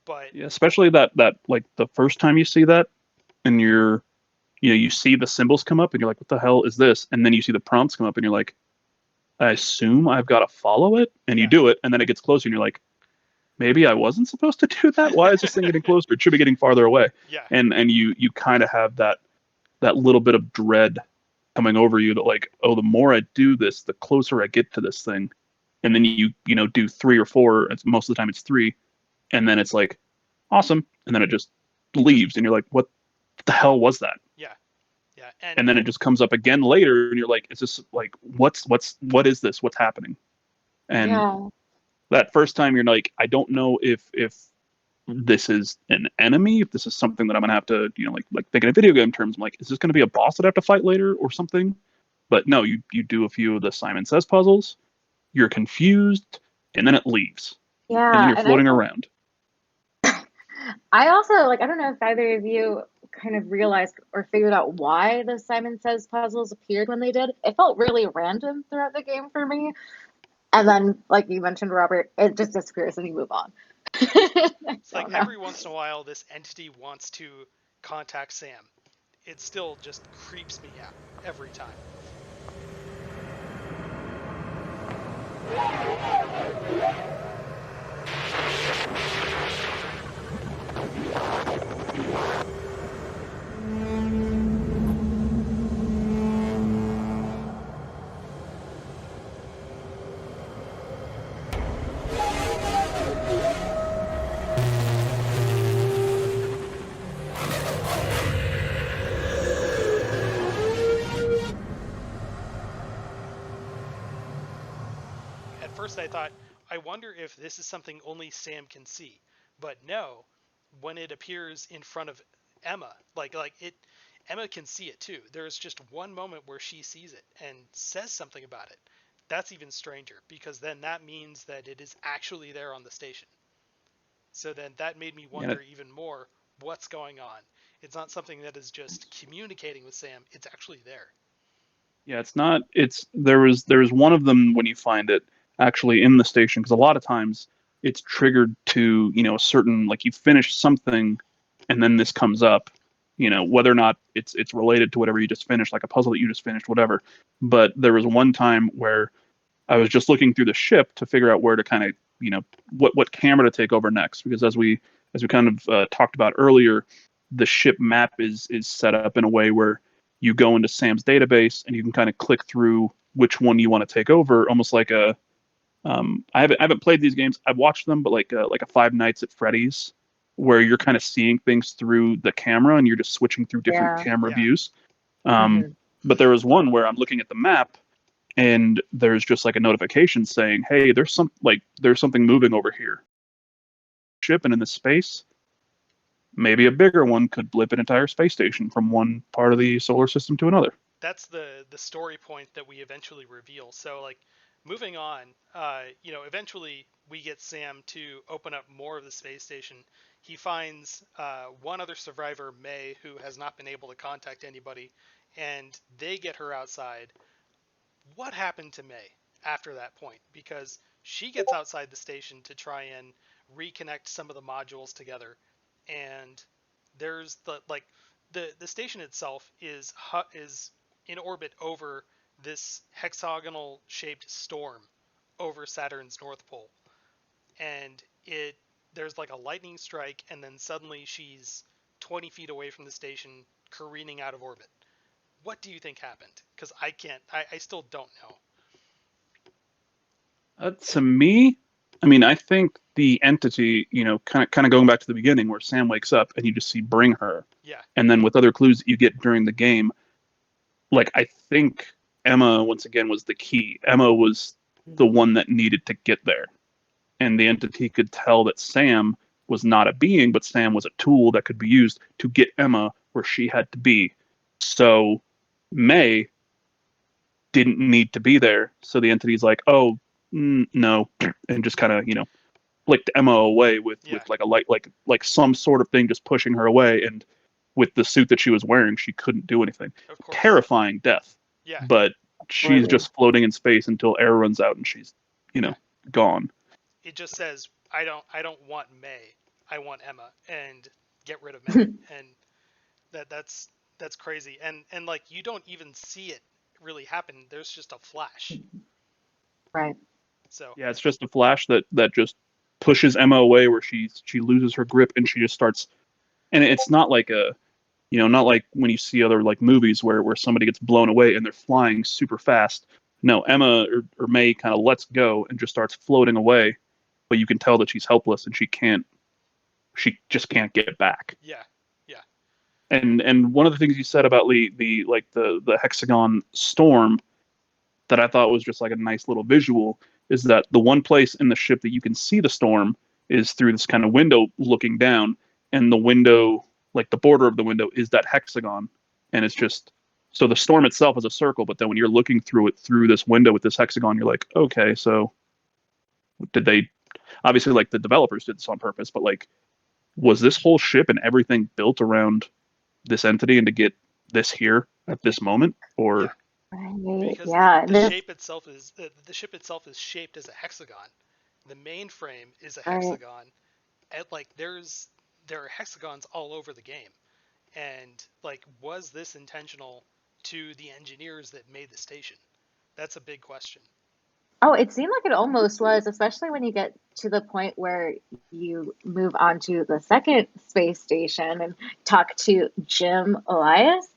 But Yeah, especially that like the first time you see that and you see the symbols come up and you're like, what the hell is this? And then you see the prompts come up and you're like, I assume I've got to follow it, and you Yeah. do it, and then it gets closer and you're like, maybe I wasn't supposed to do that. Why is this thing getting closer? It should be getting farther away. yeah, And you kind of have that little bit of dread coming over you that like, oh, the more I do this, the closer I get to this thing. And then you do 3 or 4. Most of the time it's 3, and then it's like, awesome, and then it just leaves, and you're like, what the hell was that? yeah, yeah. And then it just comes up again later, and you're like, is this like what is this? What's happening? And Yeah. that first time you're like, I don't know if this is an enemy, if this is something that I'm gonna have to, like thinking in video game terms, I'm like, is this gonna be a boss that I have to fight later or something? But no, you do a few of the Simon Says puzzles, you're confused, and then it leaves. Yeah. And then you're floating around. I also like I don't know if either of you kind of realized or figured out why the Simon Says puzzles appeared when they did. It felt really random throughout the game for me. And then, like you mentioned, Robert, it just disappears and you move on. It's like every once in a while this entity wants to contact Sam. It still just creeps me out every time. first I thought, I wonder if this is something only Sam can see. But no, when it appears in front of Emma, Emma can see it too. There's just one moment where she sees it and says something about it. That's even stranger, because then that means that it is actually there on the station. So then that made me wonder even more what's going on. It's not something that is just communicating with Sam, it's actually there. Yeah, it's not. There's one of them when you find it actually in the station, because a lot of times it's triggered to a certain, like, you finish something, and then this comes up, whether or not it's related to whatever you just finished, like a puzzle that you just finished, whatever. But there was one time where I was just looking through the ship to figure out where to kind of what camera to take over next, because as we kind of talked about earlier, the ship map is set up in a way where you go into Sam's database and you can kind of click through which one you want to take over, almost like a I haven't played these games. I've watched them, but like a Five Nights at Freddy's, where you're kind of seeing things through the camera and you're just switching through different camera views. But there was one where I'm looking at the map and there's just like a notification saying, "Hey, there's something moving over here." Ship, and in this space, maybe a bigger one could blip an entire space station from one part of the solar system to another. That's the story point that we eventually reveal. So like moving on, eventually we get Sam to open up more of the space station. He finds one other survivor, May, who has not been able to contact anybody, and they get her outside. What happened to May after that point? Because she gets outside the station to try and reconnect some of the modules together, and there's the station itself is in orbit over this hexagonal shaped storm over Saturn's North Pole, and there's like a lightning strike, and then suddenly she's 20 feet away from the station, careening out of orbit. What do you think happened? Because I still don't know. To me, I mean, I think the entity, kind of going back to the beginning where Sam wakes up and you just see bring her. Yeah. And then with other clues that you get during the game, like, I think Emma, once again, was the key. Emma was the one that needed to get there. And the entity could tell that Sam was not a being, but Sam was a tool that could be used to get Emma where she had to be. So May didn't need to be there. So the entity's like, oh, no, and just kind of, flicked Emma away with like a light, like some sort of thing just pushing her away. And with the suit that she was wearing, she couldn't do anything. Of course. Terrifying death. Yeah. But she's just floating in space until air runs out and she's, gone. It just says, I don't want May. I want Emma, and get rid of May. And that's crazy. And like, you don't even see it really happen. There's just a flash. Right. So yeah, it's just a flash that just pushes Emma away, where she loses her grip and she just starts. And it's not like not like when you see other like movies where somebody gets blown away and they're flying super fast. No, Emma or May kind of lets go and just starts floating away, but you can tell that she's helpless and she just can't get back. Yeah. And one of the things you said about the hexagon storm that I thought was just like a nice little visual is that the one place in the ship that you can see the storm is through this kind of window looking down, and the window, like the border of the window, is that hexagon. And it's just, so the storm itself is a circle, but then when you're looking through it through this window with this hexagon, you're like, okay, so did they, obviously like the developers did this on purpose, but like, was this whole ship and everything built around this entity and to get this here at this moment? Or because the ship itself is shaped as a hexagon. The mainframe is a hexagon. And like there are hexagons all over the game. And like, was this intentional to the engineers that made the station? That's a big question. Oh, it seemed like it almost was, especially when you get to the point where you move on to the second space station and talk to Jim Elias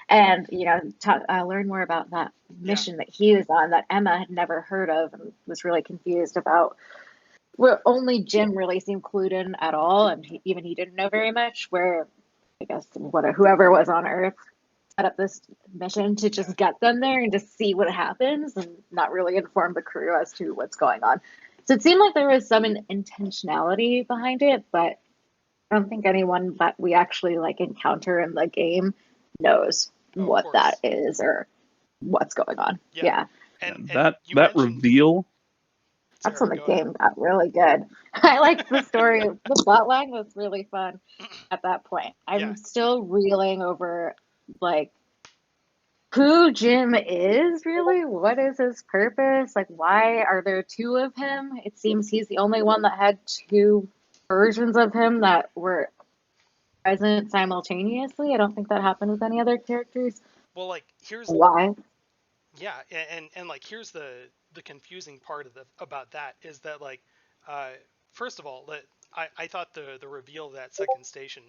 and, learn more about that mission that he was on that Emma had never heard of and was really confused about. Where only Jim really seemed clued in at all, and he didn't know very much, where I guess whoever was on Earth set up this mission to just get them there and just see what happens and not really inform the crew as to what's going on. So it seemed like there was some intentionality behind it, but I don't think anyone that we actually like encounter in the game knows what that is or what's going on. Yeah. And that mentioned... reveal. That's when the game got really good. I liked the story. The plotline was really fun at that point. I'm still reeling over, like, who Jim is, really? What is his purpose? Like, why are there two of him? It seems he's the only one that had two versions of him that were present simultaneously. I don't think that happened with any other characters. Well, like, here's... Why? Yeah, and like, here's the confusing part about that is that, like, first of all, I thought the reveal of that second station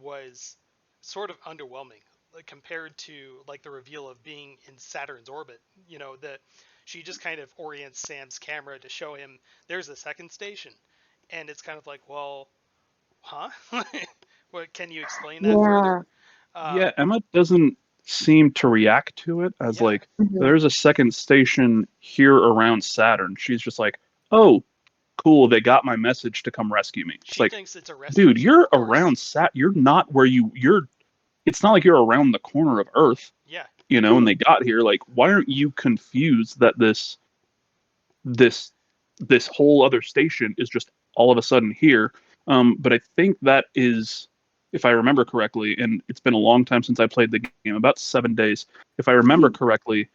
was sort of underwhelming, like, compared to, like, the reveal of being in Saturn's orbit. You know, that she just kind of orients Sam's camera to show him there's a second station, and it's kind of like, well, huh? What, can you explain that further? Yeah, Emma doesn't seem to react to it as like, there's a second station here around Saturn. She's just like, oh, cool, they got my message to come rescue me. It's she like, thinks it's a rescue. Dude, you're around you're not where you're. It's not like you're around the corner of Earth. Yeah. You know, and they got here. Like, why aren't you confused that this whole other station is just all of a sudden here? But I think that is, if I remember correctly, and it's been a long time since I played the game, about 7 days. If I remember correctly,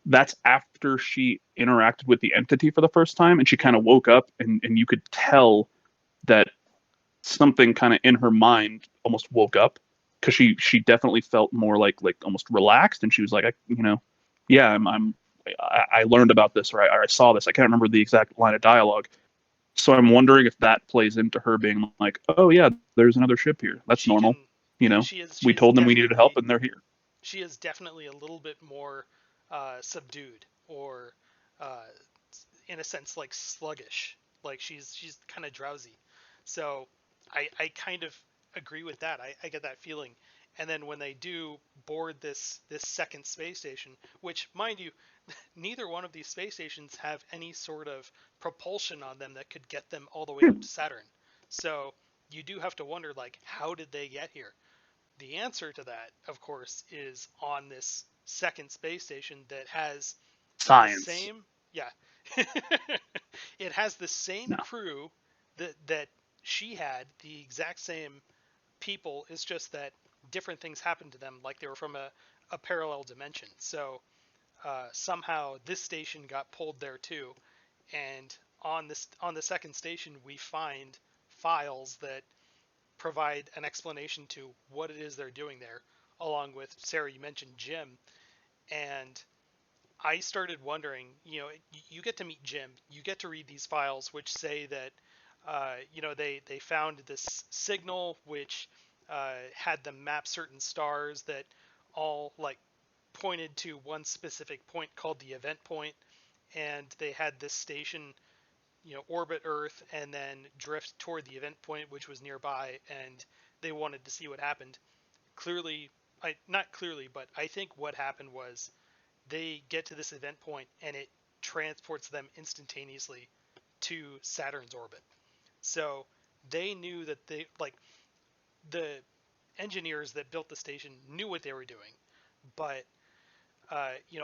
that's after she interacted with the entity for the first time, and she kind of woke up, and you could tell that something kind of in her mind almost woke up, because she definitely felt more like almost relaxed, and she was like, I learned about this, or I saw this. I can't remember the exact line of dialogue. So I'm wondering if that plays into her being like, oh yeah, there's another ship here. That's normal. We told them we needed help, and they're here. She is definitely a little bit more subdued, or in a sense, like, sluggish. Like, she's kind of drowsy. So I kind of agree with that. I get that feeling. And then when they do board this second space station, which, mind you, neither one of these space stations have any sort of propulsion on them that could get them all the way up to Saturn. So you do have to wonder, like, how did they get here? The answer to that, of course, is on this second space station that has science. The same, it has the same crew that she had, the exact same people. It's just that different things happened to them, like they were from a parallel dimension. So somehow this station got pulled there too, and on the second station we find files that provide an explanation to what it is they're doing there, along with, Sarah, you mentioned Jim, and I started wondering, you know, you get to meet Jim, you get to read these files which say that they found this signal which had them map certain stars that all, like, pointed to one specific point called the event point, and they had this station, orbit Earth and then drift toward the event point, which was nearby, and they wanted to see what happened. Not clearly, but I think what happened was they get to this event point and it transports them instantaneously to Saturn's orbit. So they knew that the engineers that built the station knew what they were doing, but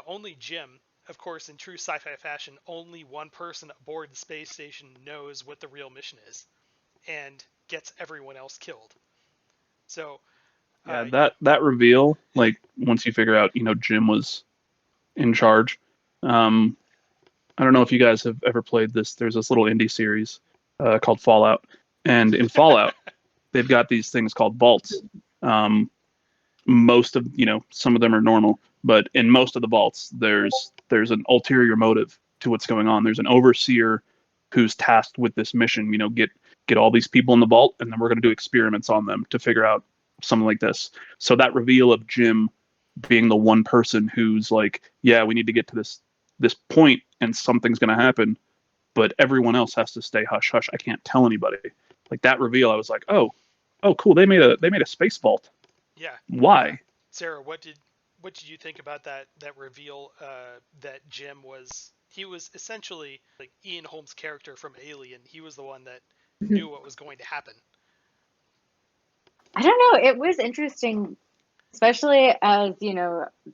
only Jim, of course, in true sci-fi fashion, only one person aboard the space station knows what the real mission is, and gets everyone else killed. So that reveal, like, once you figure out, Jim was in charge. I don't know if you guys have ever played this. There's this little indie series called Fallout, and in Fallout, they've got these things called vaults. Most of, some of them are normal, but in most of the vaults, there's an ulterior motive to what's going on. There's an overseer who's tasked with this mission. Get all these people in the vault, and then we're going to do experiments on them to figure out something like this. So that reveal of Jim being the one person who's like, yeah, we need to get to this point, and something's going to happen, but everyone else has to stay hush hush. I can't tell anybody. Like, that reveal, I was like, oh, cool. They made a space vault. Yeah. Why? Sarah, what did what did you think about that reveal that Jim was essentially like Ian Holmes' character from Alien? He was the one that knew what was going to happen. I don't know. It was interesting, especially as,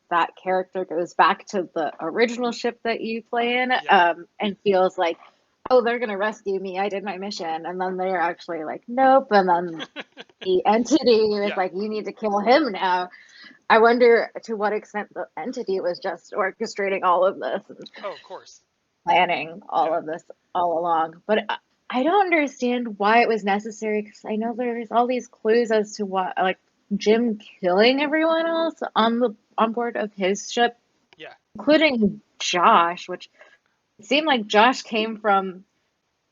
that character goes back to the original ship that you play in, and feels like, oh, they're going to rescue me. I did my mission. And then they're actually like, nope. And then the entity was like, you need to kill him now. I wonder to what extent the entity was just orchestrating all of this and Oh, of course. planning all of this all along. But I don't understand why it was necessary, because I know there's all these clues as to what, like Jim killing everyone else on board of his ship, including Josh, which it seemed like Josh came from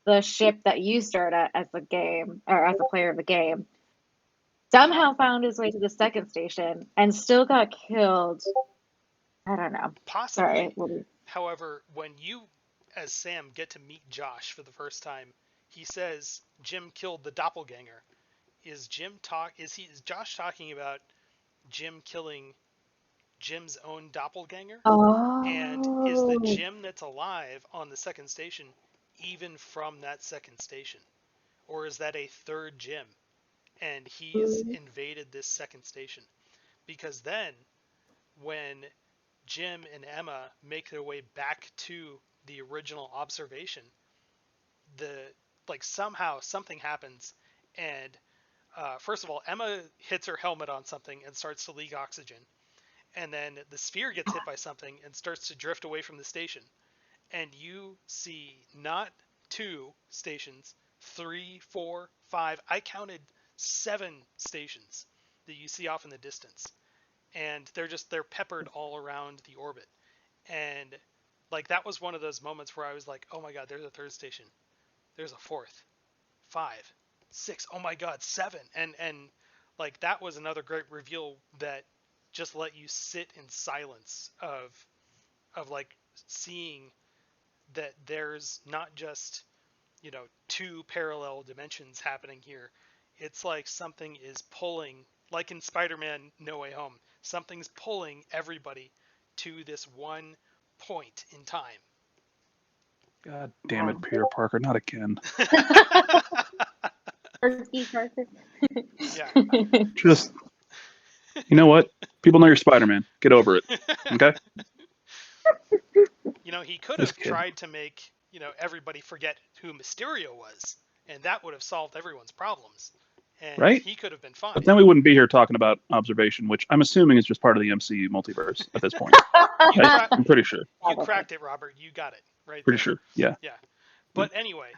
the ship that you start at as a game, or as a player of the game, somehow found his way to the second station and still got killed. I don't know. Possibly. Sorry. However, when you, as Sam, get to meet Josh for the first time, he says Jim killed the doppelganger. Is Josh talking about Jim killing Jim's own doppelganger? Oh. And is the Jim that's alive on the second station even from that second station? Or is that a third Jim and he's invaded this second station? Because then when Jim and Emma make their way back to the original observation, somehow something happens, and first of all, Emma hits her helmet on something and starts to leak oxygen, and then the sphere gets hit by something and starts to drift away from the station, and you see not 2 stations, 3, 4, 5. I counted 7 stations that you see off in the distance, and they're peppered all around the orbit. And that was one of those moments where I was like, oh my god, there's a 3rd station, there's a 4th, 5, 6, oh my god, 7. And that was another great reveal that just let you sit in silence of seeing that there's not just 2 parallel dimensions happening here. It's like something is pulling, like in Spider-Man No Way Home, something's pulling everybody to this one point in time. God damn it, Peter Parker, not again. Yeah. Just, you know what? People know you're Spider-Man. Get over it. Okay? He could have tried to make, everybody forget who Mysterio was, and that would have solved everyone's problems. And right? He could have been fine. But then we wouldn't be here talking about Observation, which I'm assuming is just part of the MCU multiverse at this point. Right? I'm pretty sure. You cracked it, Robert. You got it. Right pretty there. Sure. Yeah. Yeah. But anyway,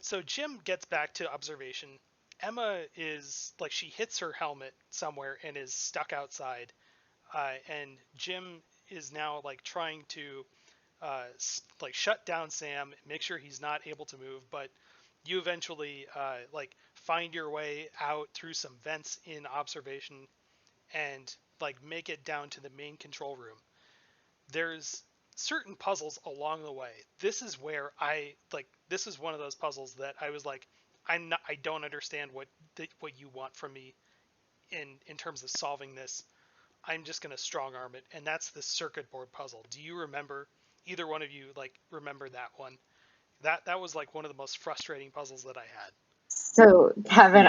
so Jim gets back to Observation. Emma is, she hits her helmet somewhere and is stuck outside. And Jim is now, trying to, shut down Sam, make sure he's not able to move, but you eventually find your way out through some vents in Observation and make it down to the main control room. There's certain puzzles along the way. This is where this is one of those puzzles that I was like, I don't understand what you want from me in terms of solving this. I'm just going to strong arm it, and that's the circuit board puzzle. Do you remember, either one of you remember that one? That was one of the most frustrating puzzles that I had. So, Kevin,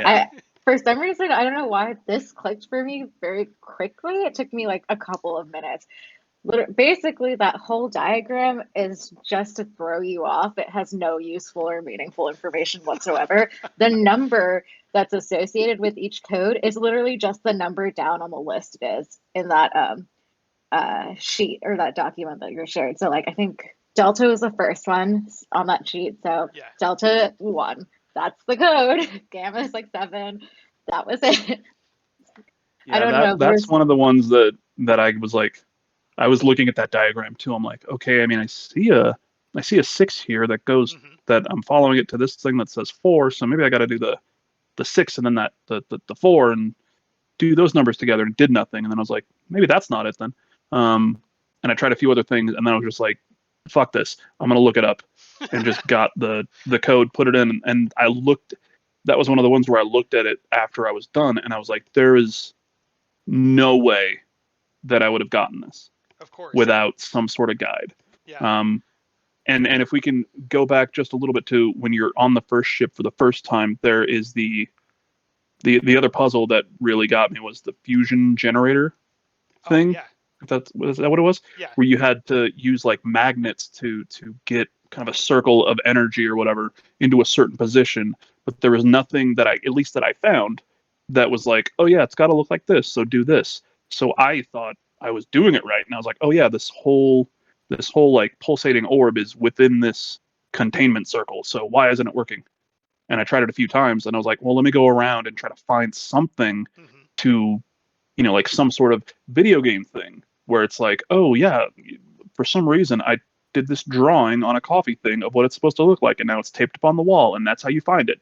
for some reason, I don't know why this clicked for me very quickly. It took me a couple of minutes. Basically, that whole diagram is just to throw you off. It has no useful or meaningful information whatsoever. The number that's associated with each code is literally just the number down on the list is in that sheet or that document that you're shared. So, I think Delta was the first one on that sheet. So, Delta 1, that's the code. Gamma is 7. That was it. Yeah, I don't know. That's one of the ones that I was I was looking at that diagram too. I'm like, okay, I mean, I see a 6 here that goes that I'm following it to this thing that says 4. So maybe I got to do the 6 and then that the 4 and do those numbers together, and did nothing. And then I was like, maybe that's not it then. And I tried a few other things, and then I was just like, fuck this, I'm gonna look it up, and just got the code, put it in, and I looked. That was one of the ones where I looked at it after I was done, and I was like, there is no way that I would have gotten this Of course. without some sort of guide. Yeah. And if we can go back just a little bit to when you're on the first ship for the first time, there is the other puzzle that really got me was the fusion generator thing. Oh, yeah. Was that what it was? Yeah. Where you had to use like magnets to get kind of a circle of energy or whatever into a certain position, but there was nothing that at least that I found, that was like, oh yeah, it's got to look like this, so do this. So I thought I was doing it right, and I was like, oh yeah, this whole like pulsating orb is within this containment circle, so why isn't it working? And I tried it a few times, and I was like, well, let me go around and try to find something to, like some sort of video game thing where it's like, oh yeah, for some reason I did this drawing on a coffee thing of what it's supposed to look like, and now it's taped up on the wall, and that's how you find it.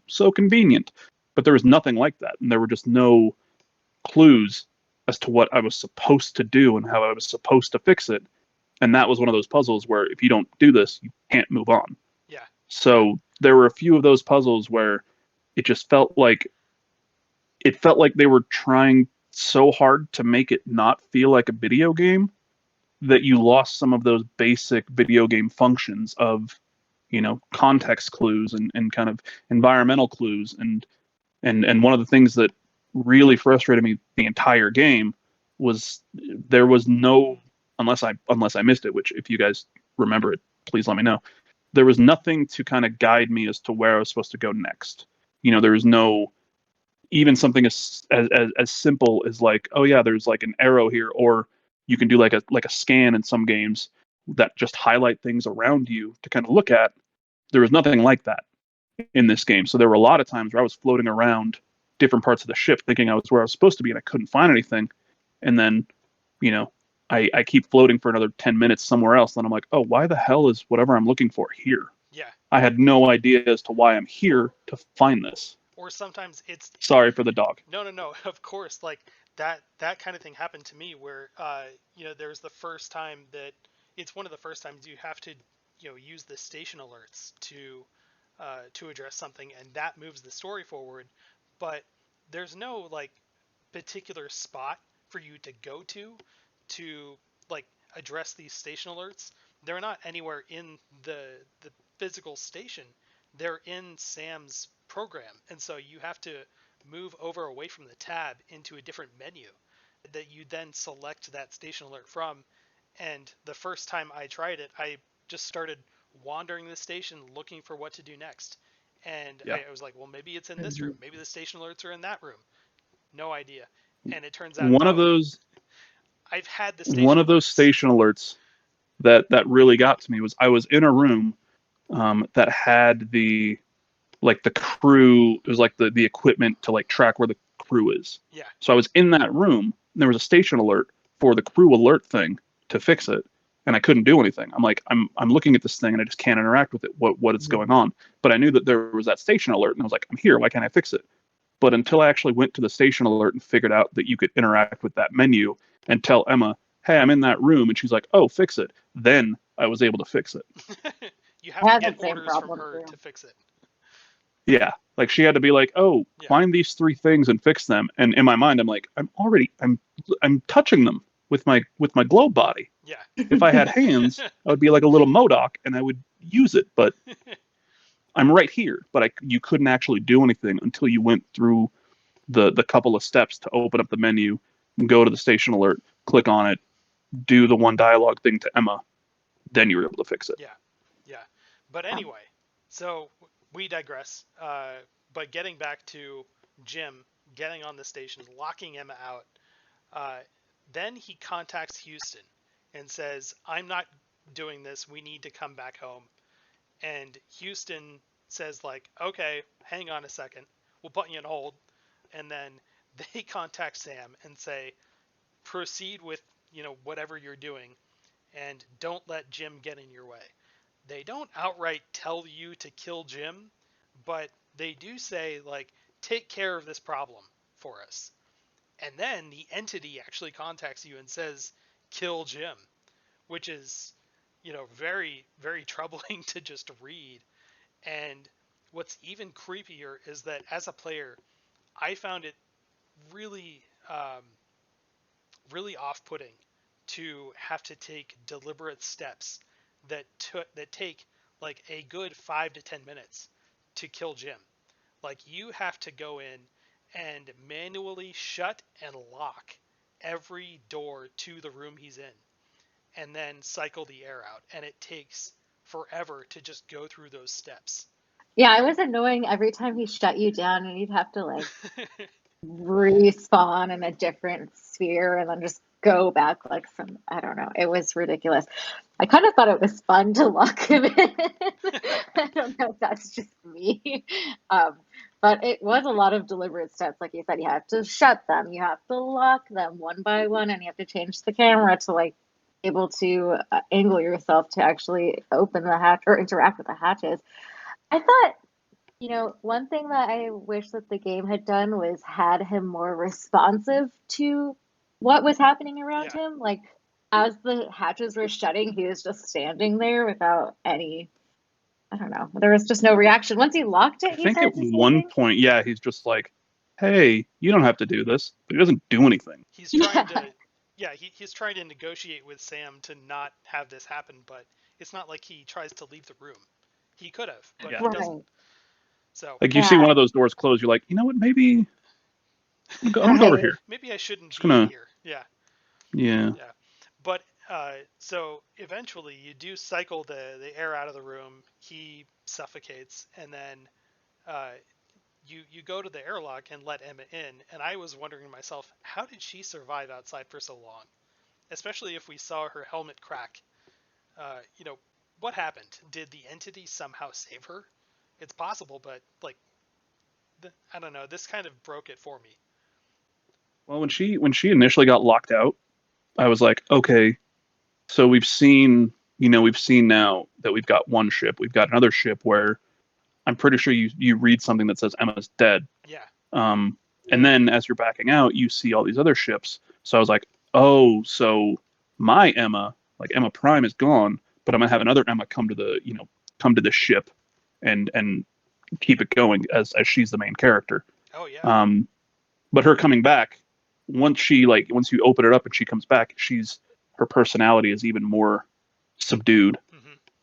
So convenient. But there was nothing like that, and there were just no clues as to what I was supposed to do and how I was supposed to fix it. And that was one of those puzzles where if you don't do this, you can't move on. Yeah. So there were a few of those puzzles where it just felt like they were trying so hard to make it not feel like a video game that you lost some of those basic video game functions of, context clues and kind of environmental clues. And one of the things that really frustrated me the entire game was there was no, unless I missed it, which if you guys remember it, please let me know. There was nothing to kind of guide me as to where I was supposed to go next. There was no, even something as simple as like, oh yeah, there's like an arrow here, or you can do like a scan in some games that just highlight things around you to kind of look at. There was nothing like that in this game. So there were a lot of times where I was floating around different parts of the ship thinking I was where I was supposed to be, and I couldn't find anything. And then, I keep floating for another 10 minutes somewhere else, and I'm like, oh, why the hell is whatever I'm looking for here? Yeah. I had no idea as to why I'm here to find this. Or sometimes it's... Sorry for the dog. No. Of course, like that kind of thing happened to me where, there's the first time that it's one of the first times you have to, use the station alerts to address something, and that moves the story forward. But there's no like particular spot for you to go to like address these station alerts. They're not anywhere in the physical station. They're in Sam's program, and so you have to move over away from the tab into a different menu that you then select that station alert from. And the first time I tried it, I just started wandering the station looking for what to do next. And Yeah. I was like, well, maybe it's in this room. Maybe the station alerts are in that room. No idea. And it turns out one of those I've had the station one of those alerts. station alerts that really got to me was I was in a room that had the crew. It was like the equipment to like track where the crew is. Yeah. So I was in that room, and there was a station alert for the crew alert thing to fix it, and I couldn't do anything. I'm like, I'm looking at this thing and I just can't interact with it. What is going on? But I knew that there was that station alert, and I was like, I'm here. Why can't I fix it? But until I actually went to the station alert and figured out that you could interact with that menu and tell Emma, hey, I'm in that room, and she's like, oh, fix it, then I was able to fix it. You have to get orders from her to fix it. Yeah, like she had to be like, oh, find these 3 things and fix them. And in my mind, I'm like, I'm touching them with my globe body. Yeah. If I had hands, I would be like a little MODOK and I would use it, but I'm right here. But you couldn't actually do anything until you went through the couple of steps to open up the menu, go to the station alert, click on it, do the one dialogue thing to Emma, then you were able to fix it. Yeah. But anyway, so we digress. But getting back to Jim getting on the station, locking Emma out, then he contacts Houston and says, I'm not doing this. We need to come back home. And Houston says, like, okay, hang on a second. We'll put you on hold. And then they contact Sam and say, proceed with, whatever you're doing, and don't let Jim get in your way. They don't outright tell you to kill Jim, but they do say, like, take care of this problem for us. And then the entity actually contacts you and says, kill Jim, which is, very, very troubling to just read. And what's even creepier is that as a player, I found it really really off-putting to have to take deliberate steps that take like a good 5 to 10 minutes to kill Jim. Like, you have to go in and manually shut and lock every door to the room he's in, and then cycle the air out, and it takes forever to just go through those steps. Yeah, it was annoying every time he shut you down and you'd have to like respawn in a different sphere and then just go back like some, I don't know. It was ridiculous. I kind of thought it was fun to lock him in. I don't know if that's just me. But it was a lot of deliberate steps. Like you said, you have to shut them, you have to lock them one by one, and you have to change the camera to like able to angle yourself to actually open the hatch or interact with the hatches. I thought, one thing that I wish that the game had done was had him more responsive to what was happening around Yeah. him. Like, as the hatches were shutting, he was just standing there without any, I don't know, there was just no reaction. Once he locked I it, he think at started to say one things. point, yeah, he's just like, "Hey, you don't have to do this," but he doesn't do anything. He's trying Yeah. to, yeah, he's trying to negotiate with Sam to not have this happen, but it's not like he tries to leave the room. He could have, but Yeah. he doesn't. Right. So Like you see Yeah. one of those doors close, you're like, you know what? Maybe I'm gonna go over Right. here. maybe I shouldn't Just be in gonna, here. Yeah, yeah. yeah. But so eventually you do cycle the air out of the room. He suffocates, and then uh, you go to the airlock and let Emma in. And I was wondering to myself, how did she survive outside for so long? Especially if we saw her helmet crack. You know, what happened? Did the entity somehow save her? It's possible, but like, I don't know. This kind of broke it for me. Well, when she initially got locked out, I was like, okay, so we've seen now that we've got one ship. We've got another ship where I'm pretty sure you read something that says Emma's dead. Yeah. And then as you're backing out, you see all these other ships. So I was like, oh, so my Emma, like Emma Prime, is gone, but I'm gonna have another Emma come to this ship, and keep it going as she's the main character. Oh yeah. But her coming back, once you open it up and she comes back, her personality is even more subdued,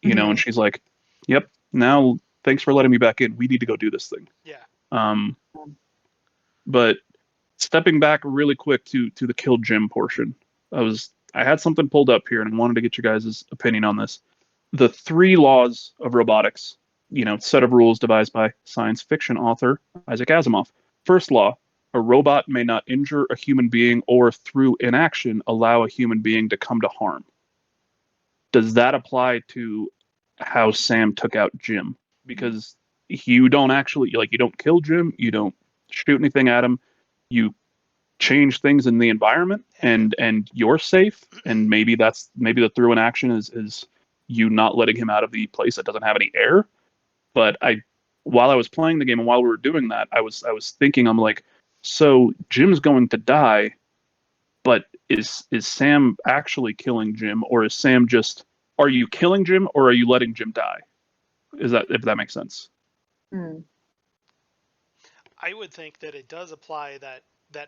and she's like, "Yep, now thanks for letting me back in. We need to go do this thing." Yeah. Um, but stepping back really quick to the kill Jim portion, I had something pulled up here and I wanted to get your guys' opinion on this. The 3 laws of robotics, set of rules devised by science fiction author Isaac Asimov. First law: a robot may not injure a human being or through inaction allow a human being to come to harm. Does that apply to how Sam took out Jim? Because you don't actually, you don't kill Jim, you don't shoot anything at him, you change things in the environment, and you're safe. And maybe the through in action is you not letting him out of the place that doesn't have any air. But while I was playing the game and while we were doing that, I was thinking, I'm like, so Jim's going to die, but is Sam actually killing Jim, or is Sam just, are you killing Jim or are you letting Jim die? If that makes sense? Mm. I would think that it does apply that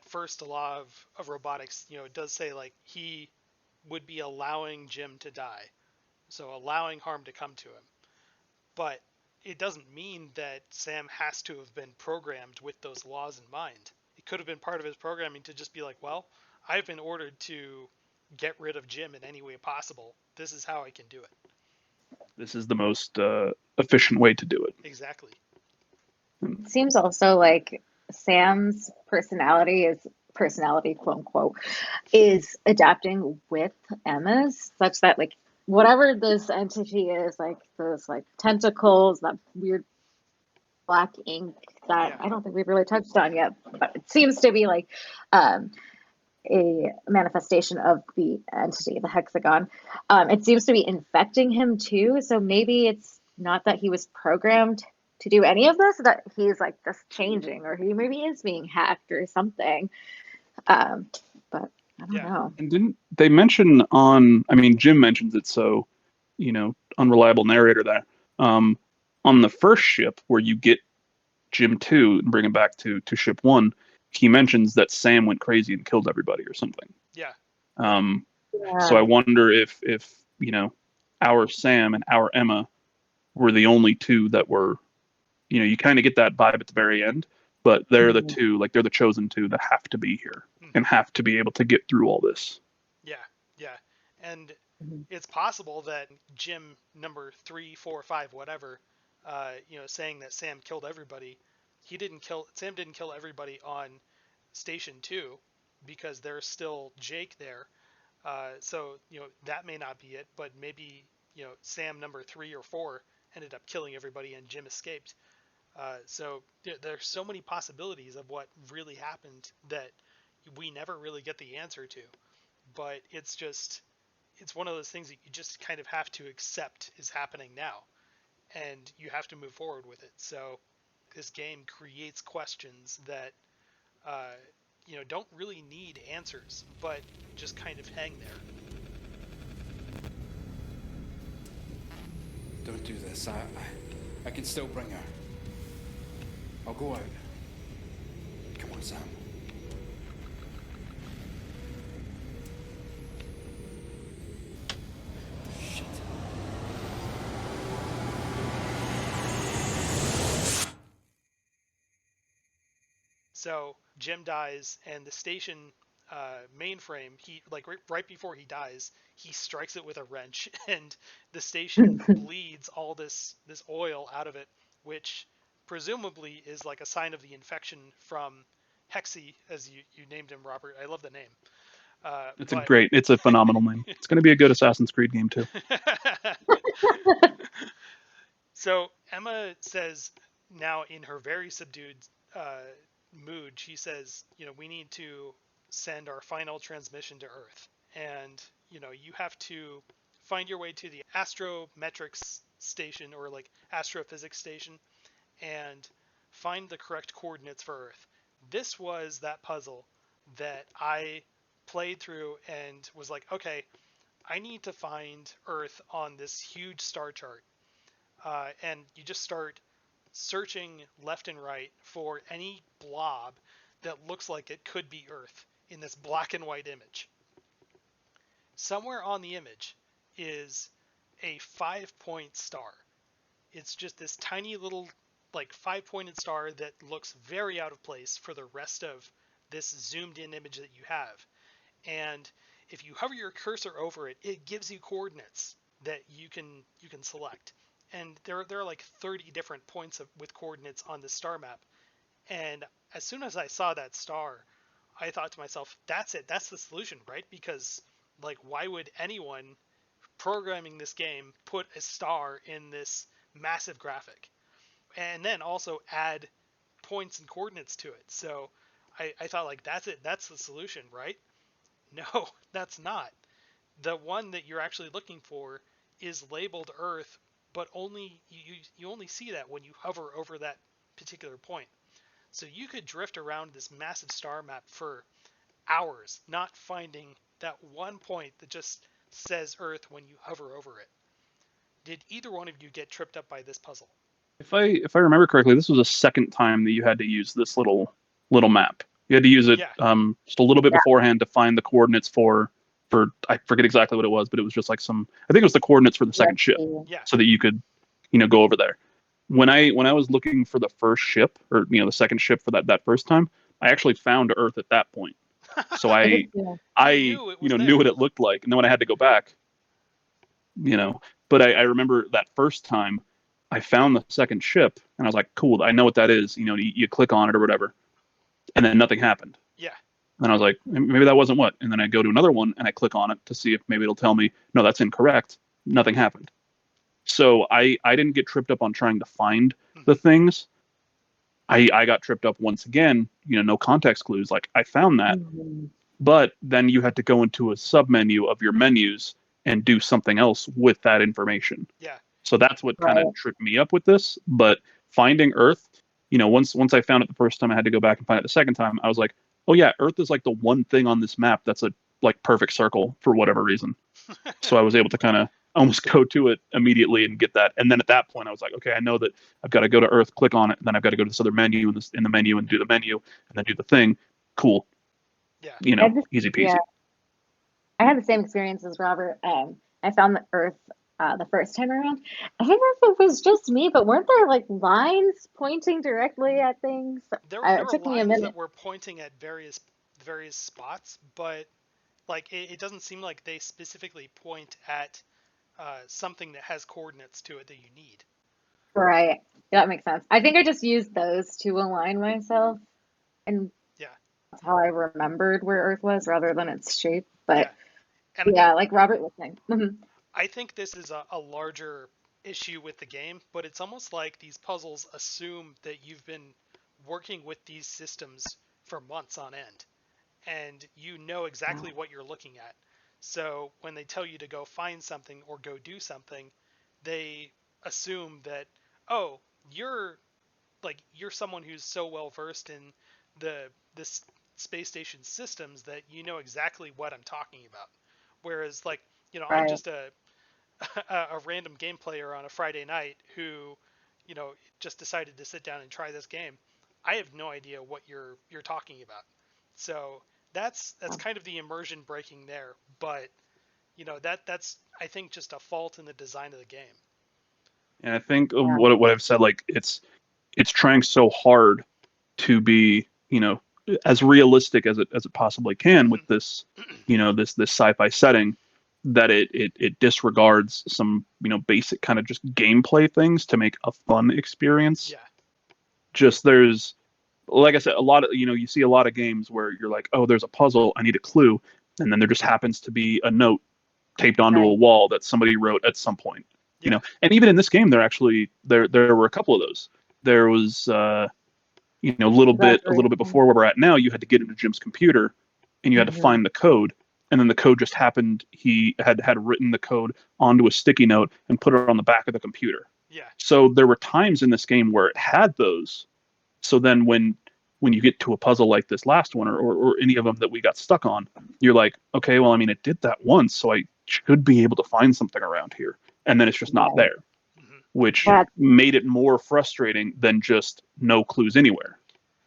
first law of robotics. It does say like he would be allowing Jim to die, so allowing harm to come to him. But it doesn't mean that Sam has to have been programmed with those laws in mind. It could have been part of his programming to just be like, well, I've been ordered to get rid of Jim in any way possible. This is how I can do it. This is the most efficient way to do it. Exactly. It seems also like Sam's personality, quote unquote, is adapting with Emma's, such that like whatever this entity is, like those like tentacles, that weird black ink that I don't think we've really touched on yet, but it seems to be like a manifestation of the entity, the hexagon. It seems to be infecting him too. So maybe it's not that he was programmed to do any of this, that he's like just changing, or he maybe is being hacked or something. But I don't know. And didn't they mention Jim mentions it, so, unreliable narrator there. On the first ship where you get Jim 2 and bring him back to ship 1, he mentions that Sam went crazy and killed everybody or something. Yeah. So I wonder if our Sam and our Emma were the only two that were, you kind of get that vibe at the very end, but they're the two, like they're the chosen two that have to be here and have to be able to get through all this. Yeah. And it's possible that Jim number 3, 4, 5, whatever, saying that Sam killed everybody, Sam didn't kill everybody on Station 2 because there's still Jake there. So that may not be it, but maybe Sam number 3 or 4 ended up killing everybody and Jim escaped. So there's so many possibilities of what really happened that we never really get the answer to. But it's one of those things that you just kind of have to accept is happening now, and you have to move forward with it. So this game creates questions that don't really need answers, but just kind of hang there. Don't do this. I can still bring her. I'll go out. Come on, Sam. Shit. So Jim dies, and the station mainframe, he right before he dies, he strikes it with a wrench, and the station bleeds all this oil out of it, which presumably is like a sign of the infection from Hexy, as you named him, Robert. I love the name. It's a phenomenal name. It's going to be a good Assassin's Creed game too. So Emma says now in her very subdued mood, she says, we need to send our final transmission to Earth. And, you have to find your way to the astrometrics station or like astrophysics station and find the correct coordinates for Earth. This was that puzzle that I played through and was like, okay, I need to find Earth on this huge star chart. And you just start searching left and right for any blob that looks like it could be Earth in this black and white image. Somewhere on the image is a 5-point star. It's just this tiny little 5-pointed star that looks very out of place for the rest of this zoomed in image that you have. And if you hover your cursor over it, it gives you coordinates that you can select. And there are like 30 different points with coordinates on the star map. And as soon as I saw that star, I thought to myself, that's it. That's the solution, right? Because why would anyone programming this game put a star in this massive graphic? And then also add points and coordinates to it. So I thought that's it. That's the solution, right? No, that's not. The one that you're actually looking for is labeled Earth, but only you only see that when you hover over that particular point. So you could drift around this massive star map for hours, not finding that one point that just says Earth when you hover over it. Did either one of you get tripped up by this puzzle? If I remember correctly, this was a second time that you had to use this little map. You had to use it just a little bit beforehand to find the coordinates for I forget exactly what it was, but it was just like I think it was the coordinates for the second ship, so that you could go over there. When I was looking for the first ship or the second ship for that first time, I actually found Earth at that point. So I knew what it looked like, and then when I had to go back, but I remember that first time I found the second ship and I was like, cool, I know what that is. You click on it or whatever, and then nothing happened. Yeah. And I was like, maybe that wasn't what. And then I go to another one and I click on it to see if maybe it'll tell me, no, that's incorrect. Nothing happened. So I didn't get tripped up on trying to find the things. I got tripped up once again, no context clues. Like I found that, but then you had to go into a sub-menu of your menus and do something else with that information. Yeah. So that's what kind of tripped me up with this. But finding Earth, once I found it the first time, I had to go back and find it the second time. I was like, oh yeah, Earth is like the one thing on this map that's a perfect circle for whatever reason. So I was able to kind of almost go to it immediately and get that. And then at that point, I was like, okay, I know that I've got to go to Earth, click on it, and then I've got to go to this other menu in the menu and do the menu and then do the thing. Cool. Yeah. Easy peasy. I had the same experience as Robert. I found the Earth the first time around. I don't know if it was just me, but weren't there like lines pointing directly at things? There It were took me a lines minute. that were pointing at various spots, but like it doesn't seem like they specifically point at something that has coordinates to it that you need. Right. That makes sense. I think I just used those to align myself, and Yeah, that's how I remembered where Earth was rather than its shape. yeah, But and yeah, like Robert was saying. Mhm. I think this is a larger issue with the game, but it's almost like these puzzles assume that you've been working with these systems for months on end, and you know exactly what you're looking at. So when they tell you to go find something or go do something, they assume that, oh, you're someone who's so well versed in this space station systems that you know exactly what I'm talking about. Whereas like, I'm Right. just a random game player on a Friday night who, just decided to sit down and try this game. I have no idea what you're talking about. So that's kind of the immersion breaking there, but that's I think just a fault in the design of the game. And I think Yeah. what I've said, like it's trying so hard to be, as realistic as it possibly can with this, this sci-fi setting, that it disregards some, basic kind of just gameplay things to make a fun experience. Yeah. Just there's, like I said, a lot of, you see a lot of games where you're like, oh, there's a puzzle, I need a clue, and then there just happens to be a note taped onto a Right. wall that somebody wrote at some point. Yeah. And even in this game, there were a couple of those. There was a little bit before where we're at now, you had to get into Jim's computer and you had to Mm-hmm. find the code, and then the code just happened. He had written the code onto a sticky note and put it on the back of the computer. Yeah. So there were times in this game where it had those. So then when you get to a puzzle like this last one, or any of them that we got stuck on, you're like, okay, well, I mean, it did that once, so I should be able to find something around here, and then it's just not Right. there, Mm-hmm. which Yeah. made it more frustrating than just no clues anywhere.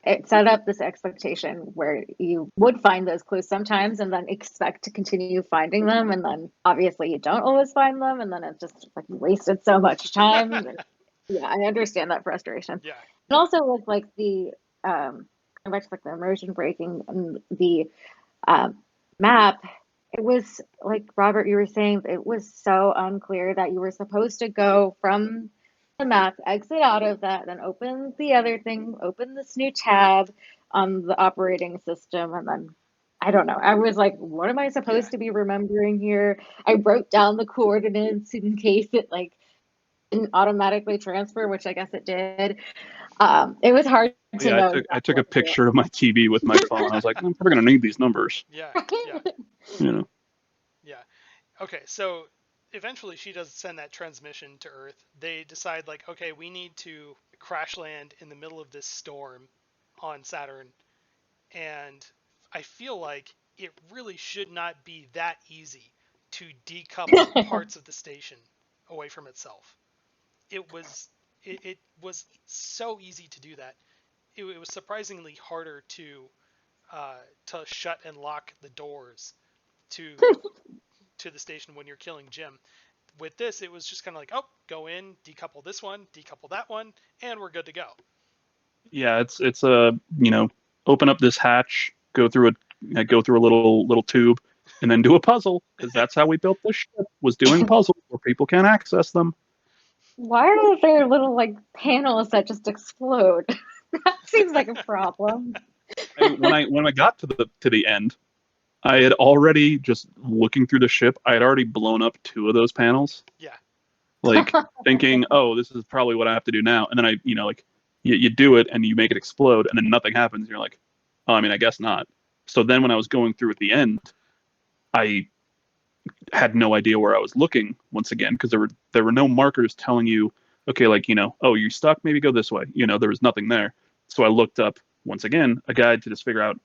It set up this expectation where you would find those clues sometimes and then expect to continue finding them. And then obviously you don't always find them. And then it's just like you wasted so much time. Yeah, I understand that frustration. Yeah. And also with like the, going back to like the immersion breaking and the map, it was like Robert, you were saying, it was so unclear that you were supposed to go from the map, exit out of that, then open the other thing, open this new tab on the operating system, and then I don't know. I was like, what am I supposed to be remembering here? I wrote down the coordinates in case it like didn't automatically transfer, which I guess it did. It was hard to Yeah, know I took a what to picture of my TV with my phone. I was like, I'm probably gonna need these numbers. Yeah. Yeah. do. Yeah. Okay, so eventually she does send that transmission to Earth. They decide like, okay, we need to crash land in the middle of this storm on Saturn, and I feel like it really should not be that easy to decouple parts of the station away from itself. It was so easy to do that. It was surprisingly harder to shut and lock the doors to the station when you're killing Jim. With this, it was just kind of like, oh, go in, decouple this one, decouple that one, and we're good to go. Yeah, it's a open up this hatch, go through a little tube, and then do a puzzle, because that's how we built this ship, was doing puzzles where people can't access them. Why are there little like panels that just explode? That seems like a problem. I mean, when I got to the end, I had already, just looking through the ship, I had already blown up 2 of those panels. Yeah. Like thinking, oh, this is probably what I have to do now. And then like you do it and you make it explode and then nothing happens. And you're like, oh, I mean, I guess not. So then when I was going through at the end, I had no idea where I was looking once again, because there were no markers telling you, okay, like, oh, you're stuck, maybe go this way. There was nothing there. So I looked up once again a guide to figure out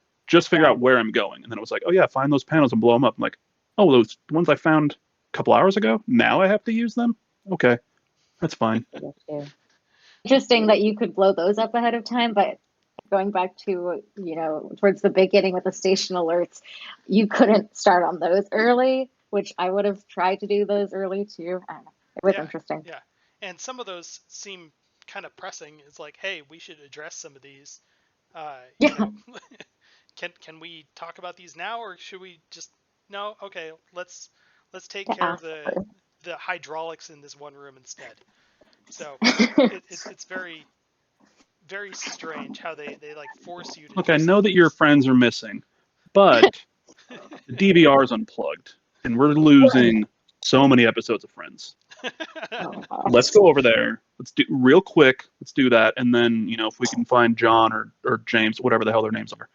where I'm going. And then it was like, oh yeah, find those panels and blow them up. I'm like, oh, those ones I found a couple hours ago, now I have to use them? Okay, that's fine. Interesting that you could blow those up ahead of time, but going back to, towards the beginning with the station alerts, you couldn't start on those early, which I would have tried to do those early too. I don't know. It was Yeah, interesting. yeah. And some of those seem kind of pressing. It's like, hey, we should address some of these. You Yeah. know, can we talk about these now, or should we just no? Okay, let's take To care of ask the hydraulics in this one room instead. So first. it's very very strange how they like force you to Look, do I some know of that your this. friends are missing, but the DVR is unplugged, and we're losing so many episodes of Friends. Oh Let's gosh. go over there. Let's do real quick. Let's do that, and then if we can find John or James, whatever the hell their names are,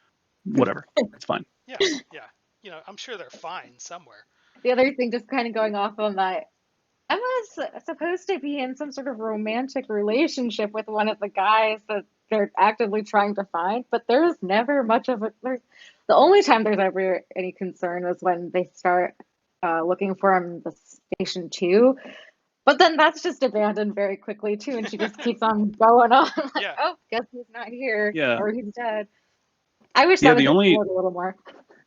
whatever, it's fine. Yeah, yeah. I'm sure they're fine somewhere. The other thing, just kind of going off on that, Emma's supposed to be in some sort of romantic relationship with one of the guys that they're actively trying to find, but there's never much of a. The only time there's ever any concern was when they start looking for him in the station two. But then that's just abandoned very quickly too, and she just keeps on going on. Like, Yeah, oh, guess he's not here, Yeah, or he's dead. I wish that yeah. was The only explored a little more.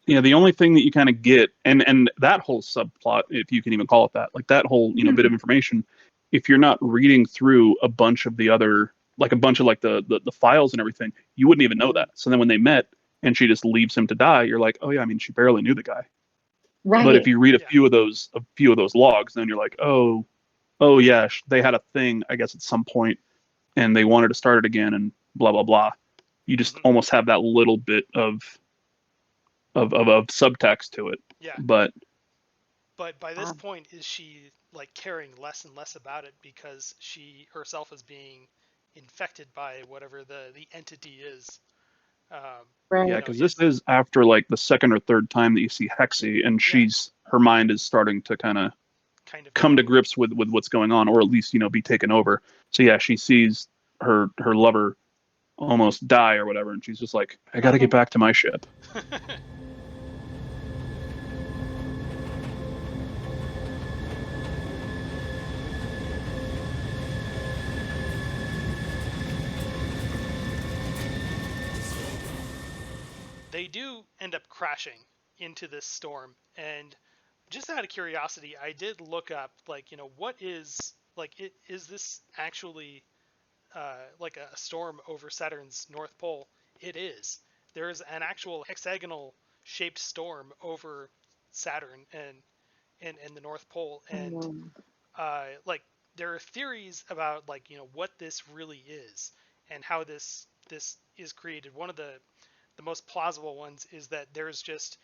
the only thing that you kind of get, and that whole subplot, if you can even call it that, like that whole bit of information, if you're not reading through a bunch of the other, like a bunch of like the files and everything, you wouldn't even know that. So then when they met and she just leaves him to die, you're like, oh yeah, I mean she barely knew the guy. But if Right. you read yeah. a few of those logs, then you're like, oh yeah, they had a thing, I guess, at some point, and they wanted to start it again, and blah blah blah. You just Hmm. almost have that little bit of subtext to it. Yeah. But But by this Um, point, is she like caring less and less about it because she herself is being infected by whatever the entity is? Um, yeah, right. because this is is after like the second or third time that you see Hexy, and yeah, her mind is starting to kind of kind of come to go. grips with what's going on, or at least be taken over. So yeah, she sees her lover almost die or whatever, and she's just like, I got to get back to my ship. They do end up crashing into this storm, and just out of curiosity, I did look up like what is like is this actually like a storm over Saturn's North Pole? It is. There is an actual hexagonal shaped storm over Saturn and the North Pole, and Um, like there are theories about like what this really is and how this is created. One of the most plausible ones is that there's just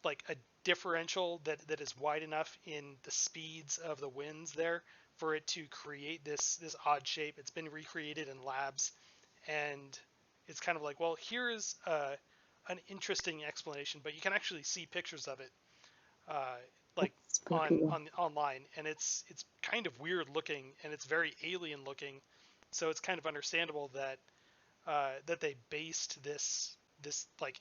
like a differential that is wide enough in the speeds of the winds there for it to create this odd shape. It's been recreated in labs, and it's kind of like, well, here's an interesting explanation, but you can actually see pictures of it uh, like it's spooky. on online, and it's kind of weird looking, and it's very alien looking. So it's kind of understandable that they based this like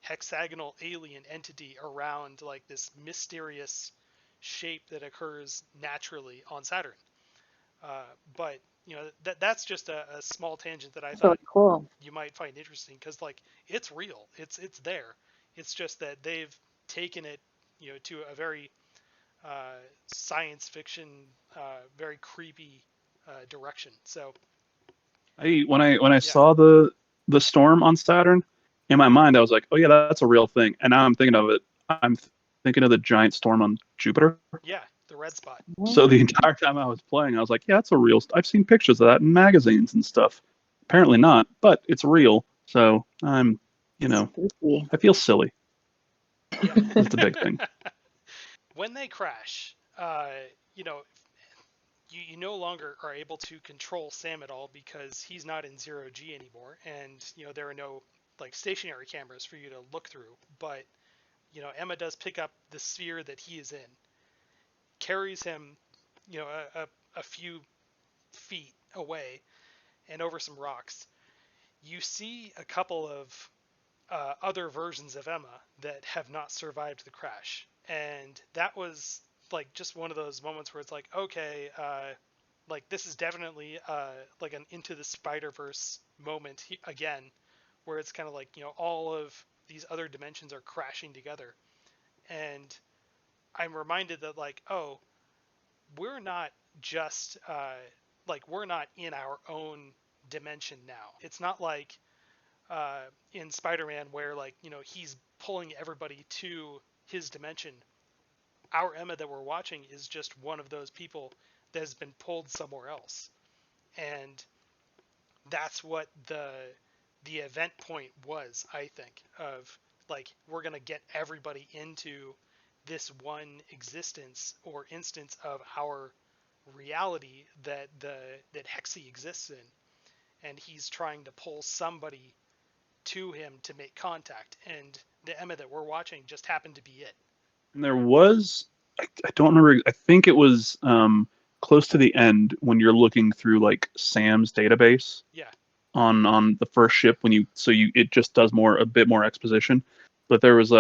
hexagonal alien entity around like this mysterious shape that occurs naturally on Saturn. But that's just a small tangent that I It's really thought cool. you might find interesting because like it's real, it's there. It's just that they've taken it to a very science fiction, very creepy direction. So When I yeah, saw the storm on Saturn, in my mind I was like, oh yeah, that's a real thing. And now I'm thinking of it. I'm thinking of the giant storm on Jupiter. yeah, the red spot. So the entire time I was playing, I was like, yeah, that's a real. I've seen pictures of that in magazines and stuff. Apparently not, but it's real. So Spooky. I feel silly. Yeah. That's the big thing. When they crash, you know, you no longer are able to control Sam at all because he's not in zero G anymore, and there are no like stationary cameras for you to look through. But Emma does pick up the sphere that he is in, carries him, you know, a few feet away and over some rocks. You see a couple of other versions of Emma that have not survived the crash, and that was like just one of those moments where it's like, okay, like this is definitely like an Into the Spider-Verse moment again, where it's kind of like, all of these other dimensions are crashing together, and I'm reminded that, like, oh, we're not just like, we're not in our own dimension now. It's not like in Spider-Man where, like, he's pulling everybody to his dimension. Our Emma that we're watching is just one of those people that has been pulled somewhere else, and that's what the event point was, I think, of like, we're gonna get everybody into this one existence or instance of our reality that Hexy exists in, and he's trying to pull somebody to him to make contact, and the Emma that we're watching just happened to be it. And there was, I don't remember. I think it was close to the end when you're looking through like Sam's database Yeah. on the first ship when it just does a bit more exposition. But there was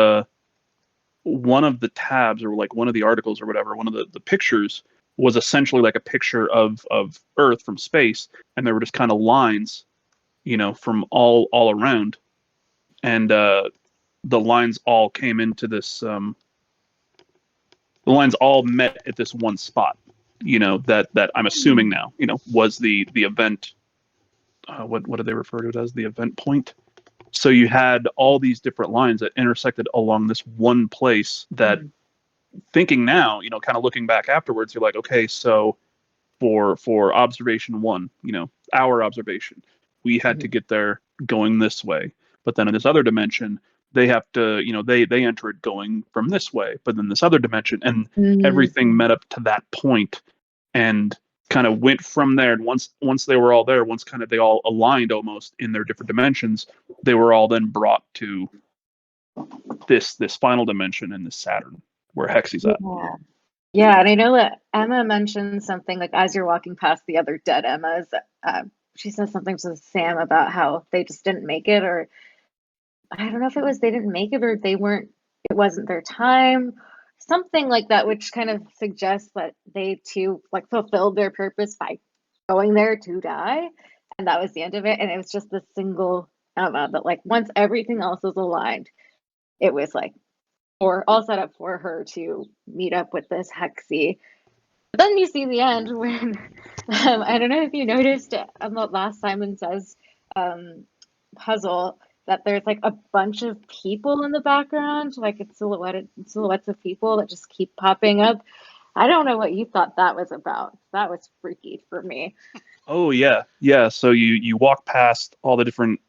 one of the tabs or like one of the articles or whatever, one of the pictures was essentially like a picture of Earth from space, and there were just kind of lines, from all around, and the lines all came into this. The lines all met at this one spot, that I'm assuming now, was the event. What do they refer to it as? The event point. So you had all these different lines that intersected along this one place that, thinking now, kind of looking back afterwards, you're like, okay, so for observation one, our observation, we had to get there going this way. But then in this other dimension, they have to, they enter it going from this way, but then this other dimension, and everything met up to that point and kind of went from there. And once they were all there, once kind of they all aligned almost in their different dimensions, they were all then brought to this final dimension in this Saturn where Hexy's at. Yeah. Yeah, and I know that Emma mentioned something like as you're walking past the other dead Emmas, she says something to Sam about how they just didn't make it, or I don't know if it was they didn't make it or it wasn't their time, something like that, which kind of suggests that they too like fulfilled their purpose by going there to die, and that was the end of it. And it was just the single Emma that, like, once everything else was aligned, it was like all set up for her to meet up with this Hexy. But then you see the end when I don't know if you noticed on the last Simon Says puzzle that there's like a bunch of people in the background, like it's silhouettes of people that just keep popping up. I don't know what you thought that was about. That was freaky for me. Oh yeah. So you walk past all the different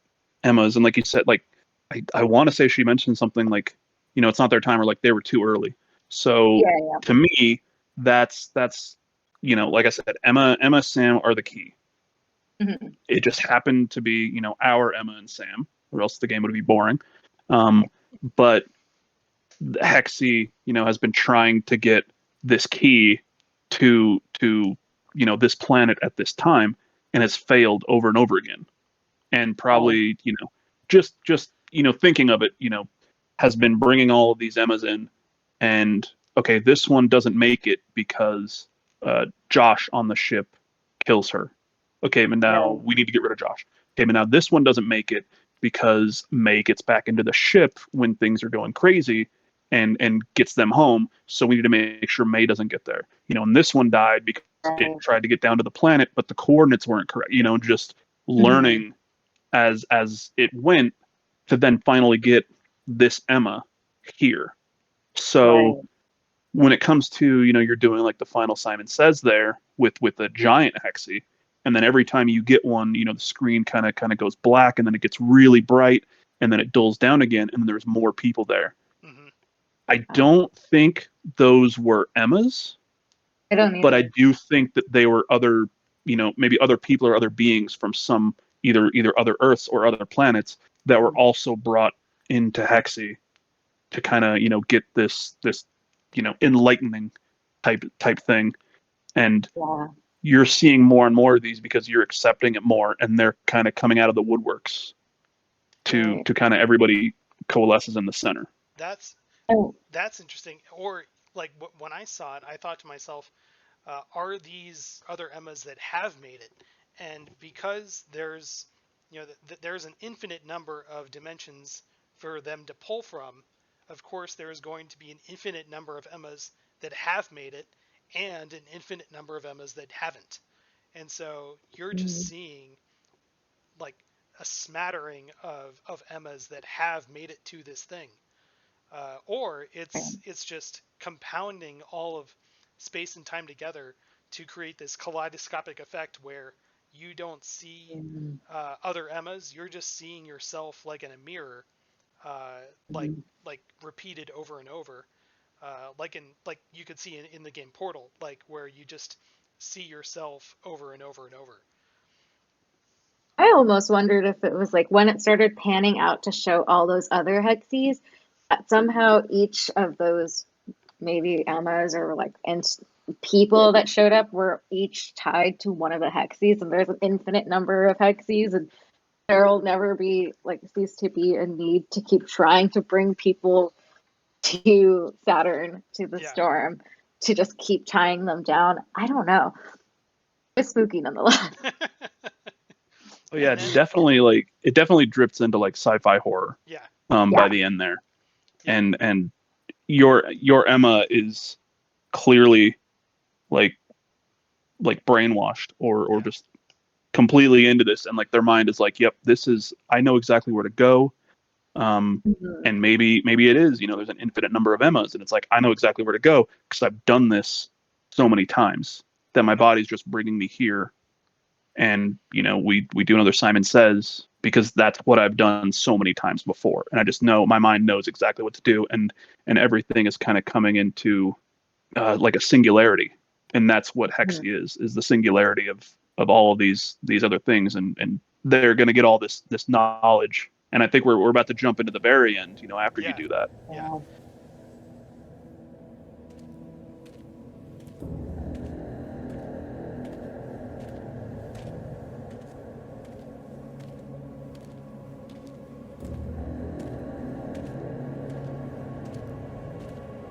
Emmas, and like you said, like I want to say she mentioned something like, it's not their time, or like they were too early. So Yeah. to me, that's like I said, Emma, Sam are the key. Mm-hmm. It just happened to be, our Emma and Sam, or else the game would be boring. But Hexy, has been trying to get this key to this planet at this time, and has failed over and over again. And probably, just thinking of it, has been bringing all of these Emmas in, and okay, this one doesn't make it because Josh on the ship kills her. Okay, but now we need to get rid of Josh. Okay, but now this one doesn't make it because May gets back into the ship when things are going crazy, and gets them home. So we need to make sure May doesn't get there. And this one died because it tried to get down to the planet, but the coordinates weren't correct. Just learning as it went to then finally get this Emma here. So when it comes to, you're doing like the final Simon Says there with a giant Hexy, and then every time you get one, the screen kind of goes black, and then it gets really bright, and then it dulls down again, and then there's more people there. I don't think those were Emmas. I don't but I either. do think that they were other, maybe other people or other beings from some either other Earths or other planets that were also brought into Hexy to kind of, get this enlightening type thing. And you're seeing more and more of these because you're accepting it more, and they're kind of coming out of the woodworks to kind of everybody coalesces in the center. That's interesting. Or like when I saw it, I thought to myself, are these other Emmas that have made it? And because there's there's an infinite number of dimensions for them to pull from, of course there is going to be an infinite number of Emmas that have made it and an infinite number of Emmas that haven't. And so you're just seeing like a smattering of Emmas that have made it to this thing. Or it's just compounding all of space and time together to create this kaleidoscopic effect where you don't see other Emmas, you're just seeing yourself like in a mirror, like repeated over and over, like you could see in the game Portal, like where you just see yourself over and over and over. I almost wondered if it was like when it started panning out to show all those other hexes, that somehow each of those maybe Emmas or like and people that showed up were each tied to one of the hexes, and there's an infinite number of hexes, and there'll never be like cease to be a need to keep trying to bring people to Saturn, to the Yeah. storm, to just keep tying them down. I don't know. It's spooky nonetheless. Oh yeah, And it's then, definitely like it definitely drifts into like sci-fi horror yeah, by the end there. yeah, And your Emma is clearly like brainwashed or yeah, just completely into this, and like their mind is like, yep, this is, I know exactly where to go. Mhm. And maybe it is, there's an infinite number of Emmas, and it's like, I know exactly where to go because I've done this so many times that my body's just bringing me here. And we do another Simon Says because that's what I've done so many times before, and I just know my mind knows exactly what to do, and everything is kind of coming into like a singularity, and that's what Hexy is the singularity of all of these other things, and they're going to get all this knowledge, and I think we're about to jump into the very end, after you yeah, do that. yeah.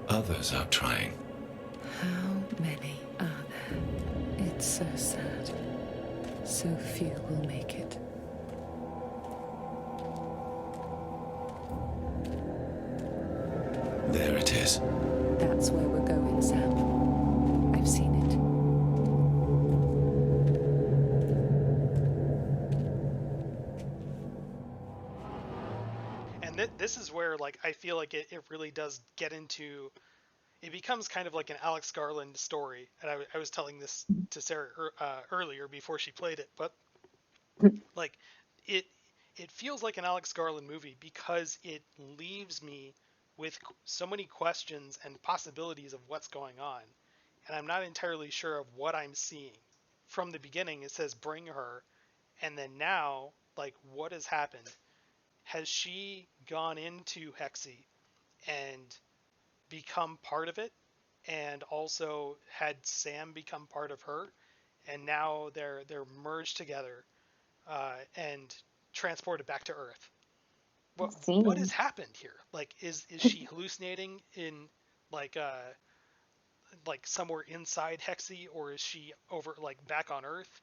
Others are trying. How many are there? It's so sad. So few will make it. There it is. That's where we're going, Sam. I've seen it. And this is where like I feel like it really does get into, it becomes kind of like an Alex Garland story. And I was telling this to Sarah earlier before she played it, but like it it feels like an Alex Garland movie because it leaves me with so many questions and possibilities of what's going on, and I'm not entirely sure of what I'm seeing. From the beginning it says bring her, and then now like what has happened? Has she gone into Hexy and become part of it, and also had Sam become part of her, and now they're merged together and transported back to Earth? What has Seems. happened here? Like, is she hallucinating in like like somewhere inside Hexy, or is she over like back on Earth?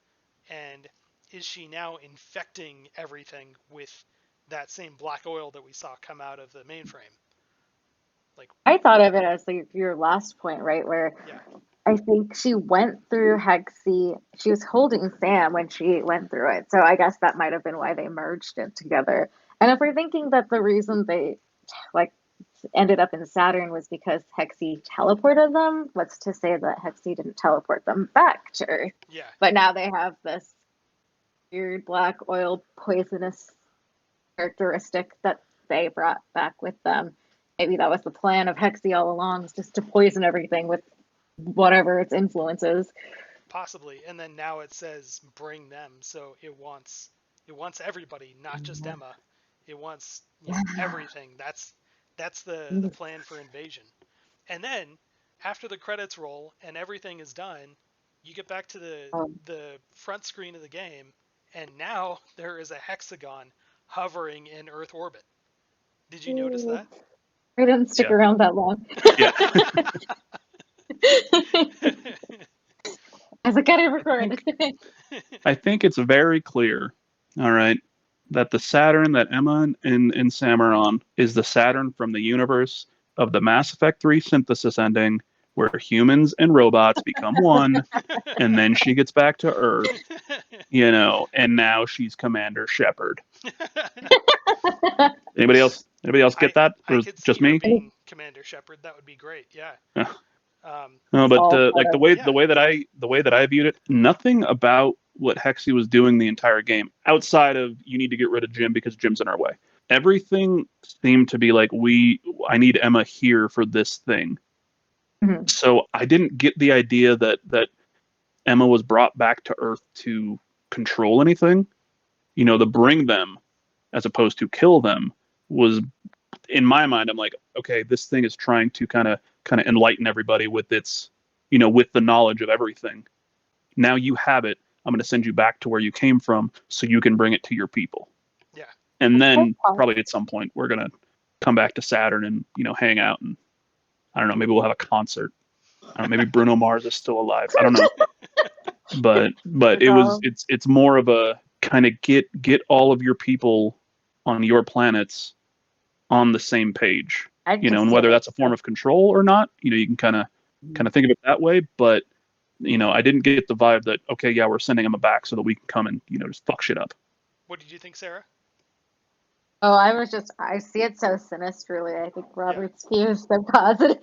And is she now infecting everything with that same black oil that we saw come out of the mainframe? Like, I thought of it as like your last point, right? Where yeah, I think she went through Hexy. She was holding Sam when she went through it. So I guess that might have been why they merged it together. And if we're thinking that the reason they like ended up in Saturn was because Hexy teleported them, what's to say that Hexy didn't teleport them back to Earth? yeah, But now they have this weird black oil poisonous characteristic that they brought back with them. Maybe that was the plan of Hexy all along, is just to poison everything with whatever its influence is. possibly. And then now it says bring them, so it wants everybody, not just Emma. It wants everything. That's the plan for invasion. And then after the credits roll and everything is done, you get back to the front screen of the game, and now there is a hexagon hovering in Earth orbit. Did you notice that? I didn't stick Yeah. around that long. Yeah. As I gotta record. I think it's very clear, all right, that the Saturn that Emma and Sam are on is the Saturn from the universe of the Mass Effect 3 synthesis ending, where humans and robots become one, and then she gets back to Earth, and now she's Commander Shepard. Anybody else get that? Or I is it could see just her me? being Commander Shepard. That would be great. Yeah. No, but all like part the way that I viewed it, nothing about what Hexy was doing the entire game, outside of you need to get rid of Jim because Jim's in our way. Everything seemed to be like I need Emma here for this thing. Mhm. So I didn't get the idea that Emma was brought back to Earth to control anything. To bring them as opposed to kill them was, in my mind, I'm like, okay, this thing is trying to kind of enlighten everybody with its, with the knowledge of everything. Now you have it. I'm going to send you back to where you came from so you can bring it to your people. Yeah. And then probably at some point we're going to come back to Saturn and, hang out, and I don't know, maybe we'll have a concert. I don't know, maybe Bruno Mars is still alive. I don't know. But it's more of a kind of get all of your people on your planets on the same page, and whether that's a form of control or not, you can kind of think of it that way. But I didn't get the vibe that, okay, yeah, we're sending them back so that we can come and just fuck shit up. What did you think, Sarah? Oh, I see it so sinisterly. I think Robert's view is so positive.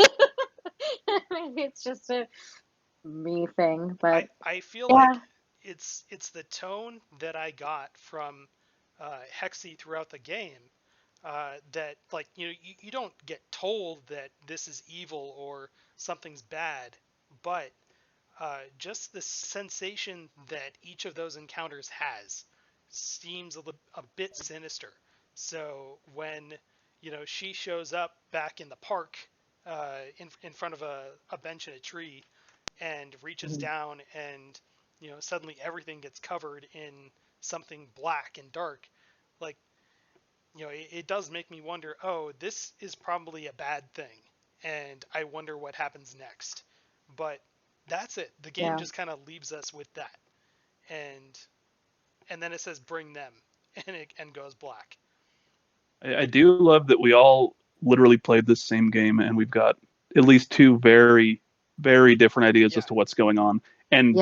Maybe it's just a me thing, but I feel yeah. like it's the tone that I got from Hexy throughout the game, that like you don't get told that this is evil or something's bad, but just the sensation that each of those encounters has seems a bit sinister. So when she shows up back in the park, in front of a bench in a tree, and reaches down, and suddenly everything gets covered in something black and dark, like it does make me wonder, oh, this is probably a bad thing, and I wonder what happens next. But that's it. The game just kind of leaves us with that, and then it says bring them, and goes black. I do love that we all literally played this same game, and we've got at least two very, very different ideas as to what's going on. And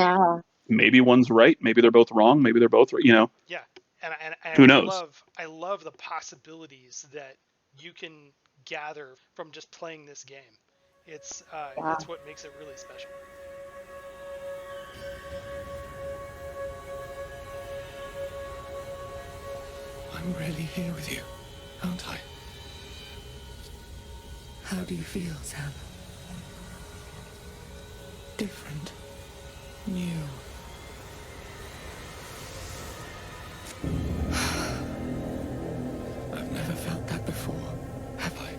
maybe one's right, maybe they're both wrong, maybe they're both right, Yeah, and who knows? I love the possibilities that you can gather from just playing this game. It's what makes it really special. I'm really here with you, aren't I? How do you feel, Sam? Different. New. I've never felt that before, have I?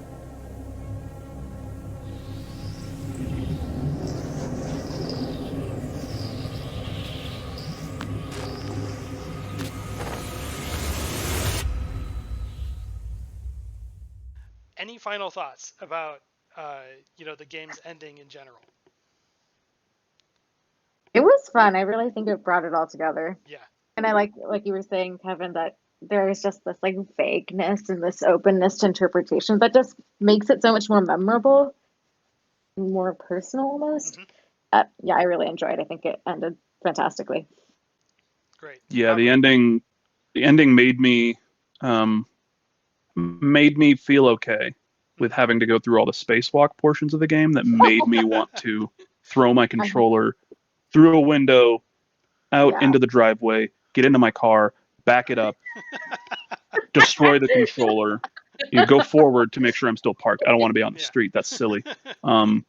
Any final thoughts about the game's ending in general? It was fun. I really think it brought it all together. Yeah. And I like you were saying, Kevin, that there is just this like vagueness and this openness to interpretation that just makes it so much more memorable, more personal almost. Yeah, I really enjoyed. I think it ended fantastically. Great. Yeah, the ending made me feel okay with having to go through all the spacewalk portions of the game. That made me want to throw my controller through a window, out into the driveway, get into my car, back it up, destroy the controller, go forward to make sure I'm still parked. I don't want to be on the street. That's silly. And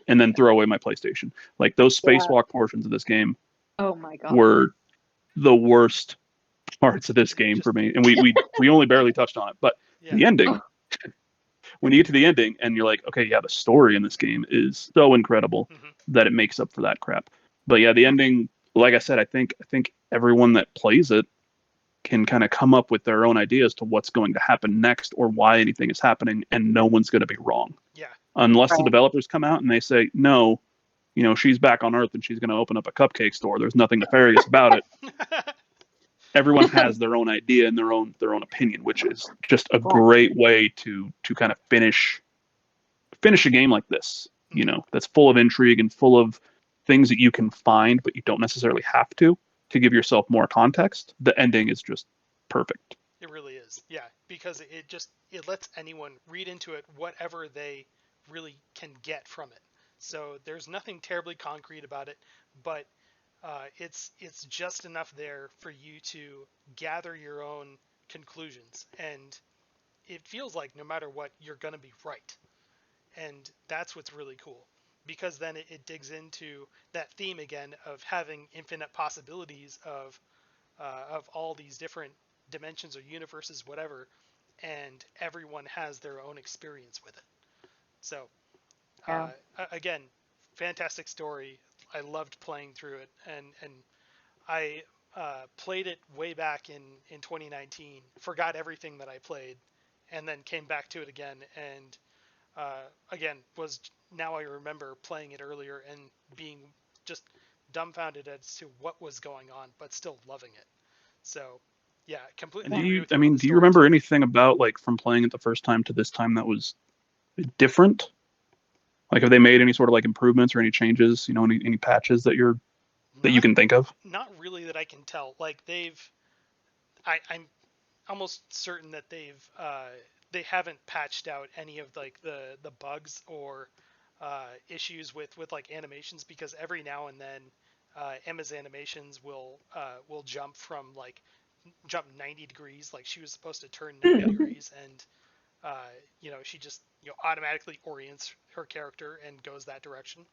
then throw away my PlayStation. Like those spacewalk portions of this game oh my God. were the worst parts of this game for me. And we only barely touched on it. But the ending, when you get to the ending and you're like, okay, yeah, the story in this game is so incredible that it makes up for that crap. But yeah, the ending, like I said, I think everyone that plays it can kind of come up with their own ideas to what's going to happen next or why anything is happening, and no one's going to be wrong. Yeah. Unless the developers come out and they say, no, she's back on Earth and she's going to open up a cupcake store. There's nothing nefarious about it. Everyone has their own idea and their own opinion, which is just a great way to kind of finish a game like this. That's full of intrigue and full of things that you can find, but you don't necessarily have to give yourself more context. The ending is just perfect. It really is, yeah, because it lets anyone read into it whatever they really can get from it. So there's nothing terribly concrete about it, but it's just enough there for you to gather your own conclusions, and it feels like no matter what, you're going to be right. And that's what's really cool, because then it digs into that theme again of having infinite possibilities of all these different dimensions or universes, whatever, and everyone has their own experience with it. So again, fantastic story. I loved playing through it, and I played it way back in 2019, forgot everything that I played, and then came back to it again, and again, now I remember playing it earlier and being just dumbfounded as to what was going on, but still loving it. So, yeah, completely agree with you on the do you story remember too. anything about, like, from playing it the first time to this time that was different? Like, have they made any sort of, like, improvements or any changes, any patches that you can think of? Not really that I can tell. Like, I'm almost certain that they haven't patched out any of like the bugs or issues with like animations, because every now and then Emma's animations will jump 90 degrees. Like, she was supposed to turn 90 degrees, and she just automatically orients her character and goes that direction.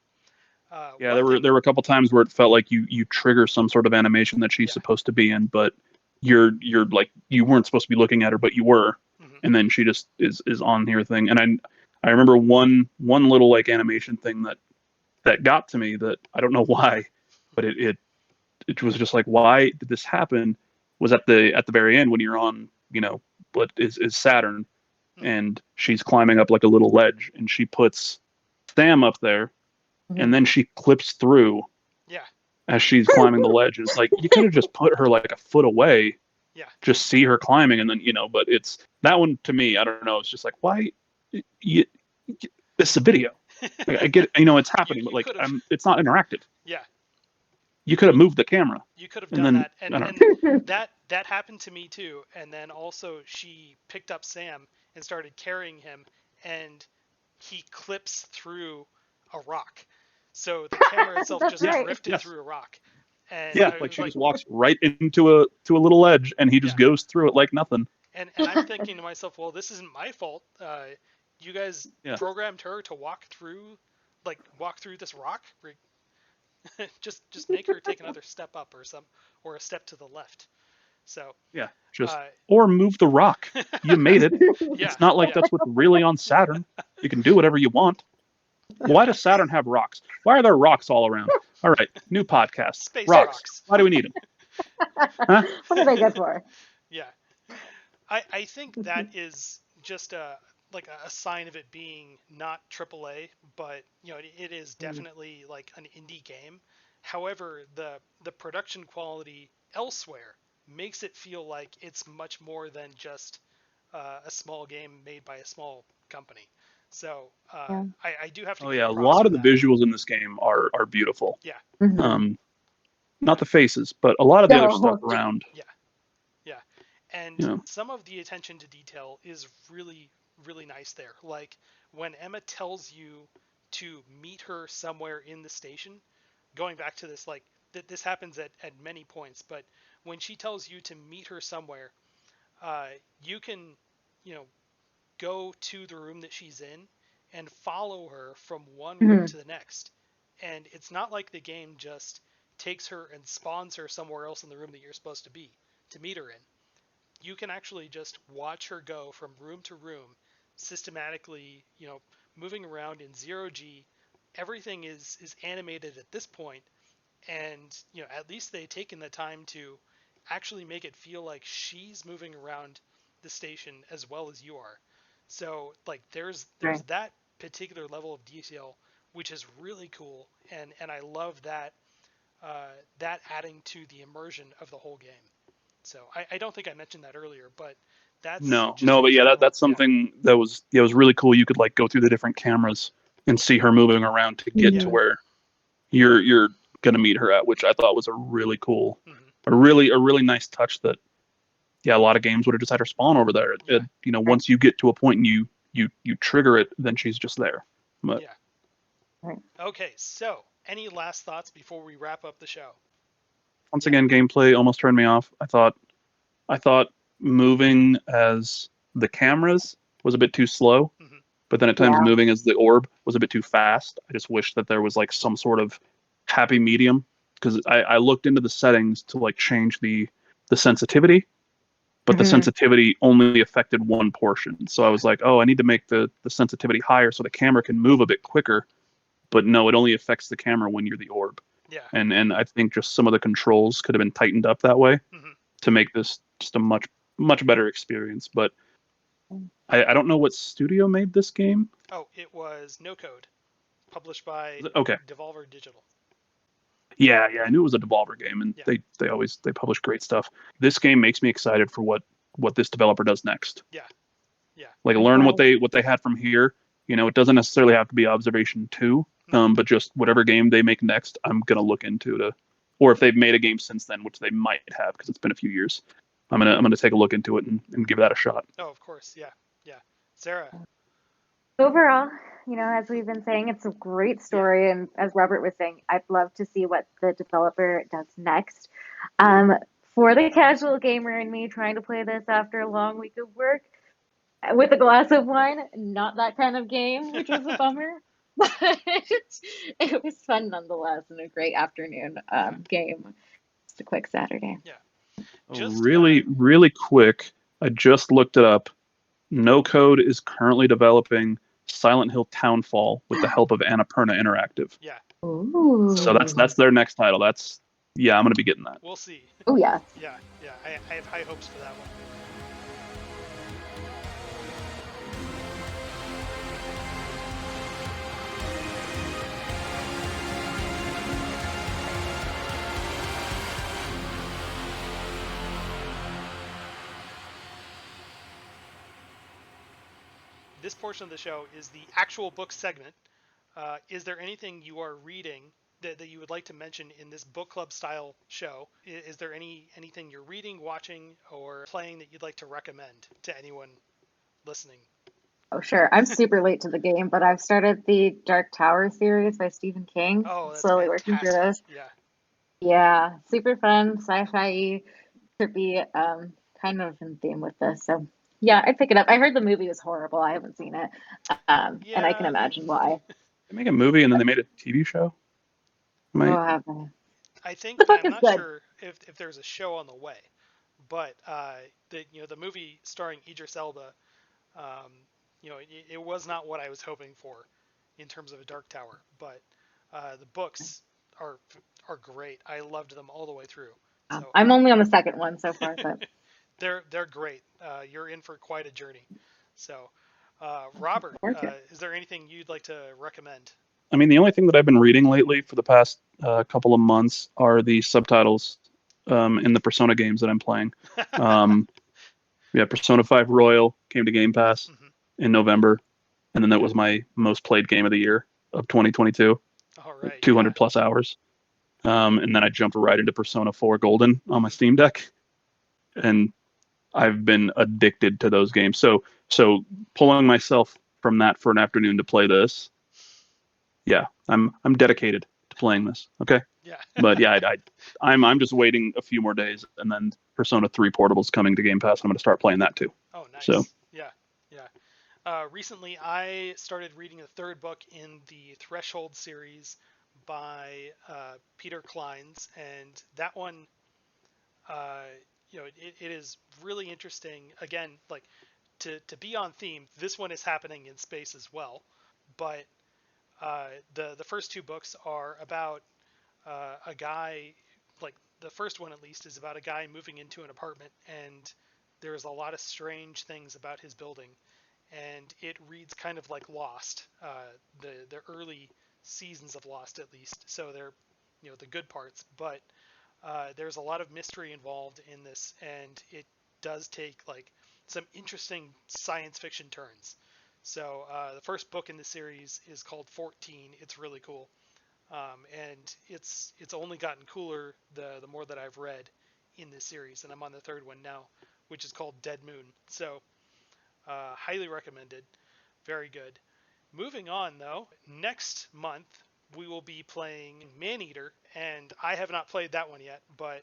Yeah, there were a couple times where it felt like you trigger some sort of animation that she's Yeah. supposed to be in, but you're like, you weren't supposed to be looking at her, but you were, and then she just is on your thing. And I remember one little, like, animation thing that got to me, that I don't know why, but it was just like, why did this happen? Was at the very end when you're on, what is Saturn, and she's climbing up like a little ledge, and she puts Sam up there, and then she clips through Yeah. as she's climbing the ledge. And it's like, you could have just put her like a foot away, Yeah. just see her climbing, and then, but it's that one to me, I don't know, it's just like, why this is a video. Like, I get it's happening, but like, it's not interactive. Yeah. You could have moved the camera. You could have and done then, that, and that happened to me too. And then also she picked up Sam and started carrying him, and he clips through a rock. So the camera itself just drifted through a rock. And like, she just walks right into a little ledge, and he just goes through it like nothing. And I'm thinking to myself, well, this isn't my fault. You guys programmed her to walk through this rock. just make her take another step up or a step to the left. So or move the rock. You made it. It's not like that's what's really on Saturn. You can do whatever you want. Why does Saturn have rocks? Why are there rocks all around? All right, new podcast. Space rocks. Why do we need them? Huh? What are they good for? Yeah, I think that is just a sign of it being not AAA, but it is definitely like an indie game. However, the production quality elsewhere makes it feel like it's much more than just a small game made by a small company. So I do have to. Oh yeah, a lot of the visuals in this game are beautiful. Yeah. Not the faces, but a lot of the other stuff around. Yeah. Yeah. And some of the attention to detail is really, really nice there. Like, when Emma tells you to meet her somewhere in the station, going back to this, like, this happens at many points, but when she tells you to meet her somewhere, you can, go to the room that she's in and follow her from one room to the next. And it's not like the game just takes her and spawns her somewhere else in the room that you're supposed to be to meet her in. You can actually just watch her go from room to room, systematically, moving around in 0G. Everything is animated at this point, and at least they've taken the time to actually make it feel like she's moving around the station as well as you are. So, like, there's that particular level of detail which is really cool, and I love that that adding to the immersion of the whole game. So I don't think I mentioned that earlier, but that's No, just no, but yeah, incredible. that's something that was really cool. You could like go through the different cameras and see her moving around to get Yeah. to where you're gonna meet her at, which I thought was a really cool, Mm-hmm. a really nice touch that yeah, a lot of games would have just had her spawn over there. Yeah. You know, once you get to a point and you trigger it, then she's just there. But Yeah. Okay, so any last thoughts before we wrap up the show? once again, gameplay almost turned me off. I thought moving as the cameras was a bit too slow, Mm-hmm. but then at times moving as the orb was a bit too fast. I just wish that there was like some sort of happy medium because I looked into the settings to like change the sensitivity, but the sensitivity only affected one portion. So I was like, oh, I need to make the sensitivity higher so the camera can move a bit quicker. But no, it only affects the camera when you're the orb. Yeah. And I think just some of the controls could have been tightened up that way Mm-hmm. to make this just a much better experience. But I don't know what studio made this game. Oh, it was No Code, published by Okay. Devolver Digital. Yeah, I knew it was a Devolver game, and Yeah. they always they publish great stuff. This game makes me excited for what this developer does next. Yeah. Like learn what they had from here. You know, it doesn't necessarily have to be Observation 2, but just whatever game they make next, I'm gonna look into to, or if they've made a game since then, which they might have because it's been a few years. I'm gonna take a look into it and give that a shot. Oh, of course. Yeah. Sarah. Overall, as we've been saying, it's a great story. And as Robert was saying, I'd love to see what the developer does next. For the casual gamer and me trying to play this after a long week of work with a glass of wine, not that kind of game, which was a bummer. But it was fun nonetheless and a great afternoon game. Just a quick Saturday. Yeah. Really quick, I just looked it up. No Code is currently developing Silent Hill Townfall with the help of Annapurna Interactive. Yeah. Ooh. So that's their next title. I'm gonna be getting that. We'll see. Oh yeah. Yeah. I have high hopes for that one. This portion of the show is the actual book segment. Is there anything you are reading that you would like to mention in this book club style show? Is there anything you're reading, watching, or playing that you'd like to recommend to anyone listening? Oh, sure. I'm super late to the game, but I've started the Dark Tower series by Stephen King. Oh, that's slowly fantastic. working through this. Yeah. Yeah, super fun, sci-fi, trippy, kind of in theme with this. So yeah, I'd pick it up. I heard the movie was horrible. I haven't seen it, and I can imagine why. They make a movie and then they made a TV show. Oh, have they? I think The book I'm is not good. sure if there's a show on the way, but the movie starring Idris Elba, it was not what I was hoping for in terms of a Dark Tower, but the books are great. I loved them all the way through. So, I'm only on the second one so far, but they're great. You're in for quite a journey. So, Robert, is there anything you'd like to recommend? I mean, the only thing that I've been reading lately for the past couple of months are the subtitles in the Persona games that I'm playing. Persona 5 Royal came to Game Pass in November, and then that was my most played game of the year of 2022. All right, 200 plus hours. And then I jumped right into Persona 4 Golden on my Steam Deck, and I've been addicted to those games. So pulling myself from that for an afternoon to play this, yeah, I'm dedicated to playing this. Okay. Yeah. But yeah, I'm just waiting a few more days, and then Persona 3 Portable's coming to Game Pass, and I'm going to start playing that too. Oh, nice. So yeah. Recently, I started reading the third book in the Threshold series by Peter Clines, and that one, it is really interesting. Again, like to be on theme, this one is happening in space as well, but the first two books are about a guy, like the first one at least is about a guy moving into an apartment, and there's a lot of strange things about his building, and it reads kind of like Lost, the early seasons of Lost at least, so they're the good parts. But there's a lot of mystery involved in this, and it does take like some interesting science fiction turns. So the first book in the series is called 14. It's really cool, and it's only gotten cooler the more that I've read in this series, and I'm on the third one now, which is called Dead Moon. So highly recommended, very good. Moving on though, next month we will be playing Maneater, and I have not played that one yet, but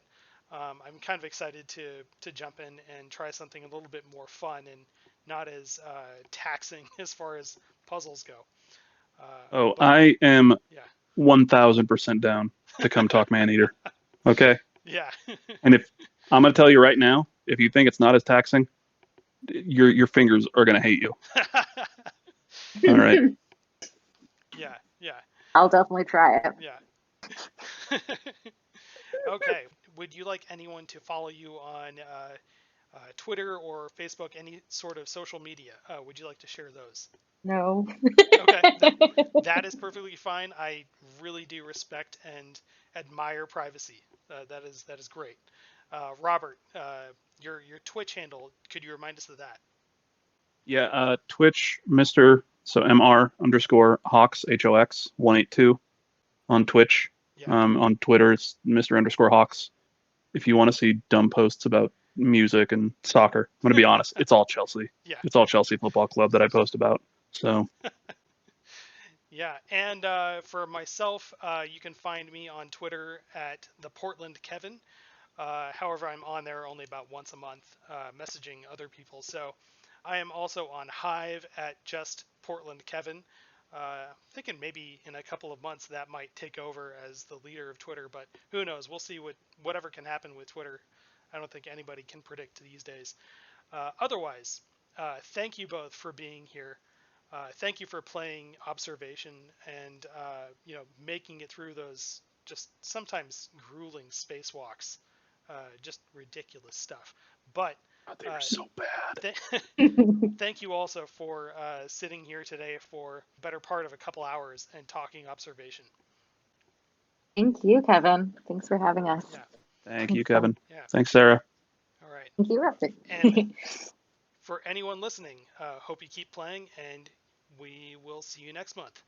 I'm kind of excited to jump in and try something a little bit more fun and not as taxing as far as puzzles go. But, I am yeah. 1,000% down to come talk Maneater. Okay. Yeah. And if I'm gonna tell you right now, if you think it's not as taxing, your fingers are gonna hate you. All right. Yeah. Yeah. I'll definitely try it. Yeah. Okay. Would you like anyone to follow you on Twitter or Facebook, any sort of social media? Would you like to share those? No. Okay, that is perfectly fine. I really do respect and admire privacy. That is great. Robert, your Twitch handle, could you remind us of that? Yeah, Twitch, Mr. Hawks HOX 182 on Twitch. Yeah. On Twitter, it's Mr. _Hawks. If you want to see dumb posts about music and soccer, I'm gonna be honest, it's all Chelsea. Yeah. It's all Chelsea Football Club that I post about. So. Yeah, and for myself, you can find me on Twitter at the Portland Kevin. However, I'm on there only about once a month, messaging other people. So I am also on Hive at just Portland Kevin. Thinking maybe in a couple of months that might take over as the leader of Twitter, but who knows? We'll see whatever can happen with Twitter. I don't think anybody can predict these days. Otherwise, thank you both for being here. Thank you for playing Observation and making it through those just sometimes grueling spacewalks. Just ridiculous stuff. But They were so bad. thank you also for sitting here today for the better part of a couple hours and talking Observation. Thank you, Kevin. Thanks for having us. Yeah. Thank you, Kevin. Yeah. Thanks, Sarah. All right. Thank you, Robert. And for anyone listening, hope you keep playing, and we will see you next month.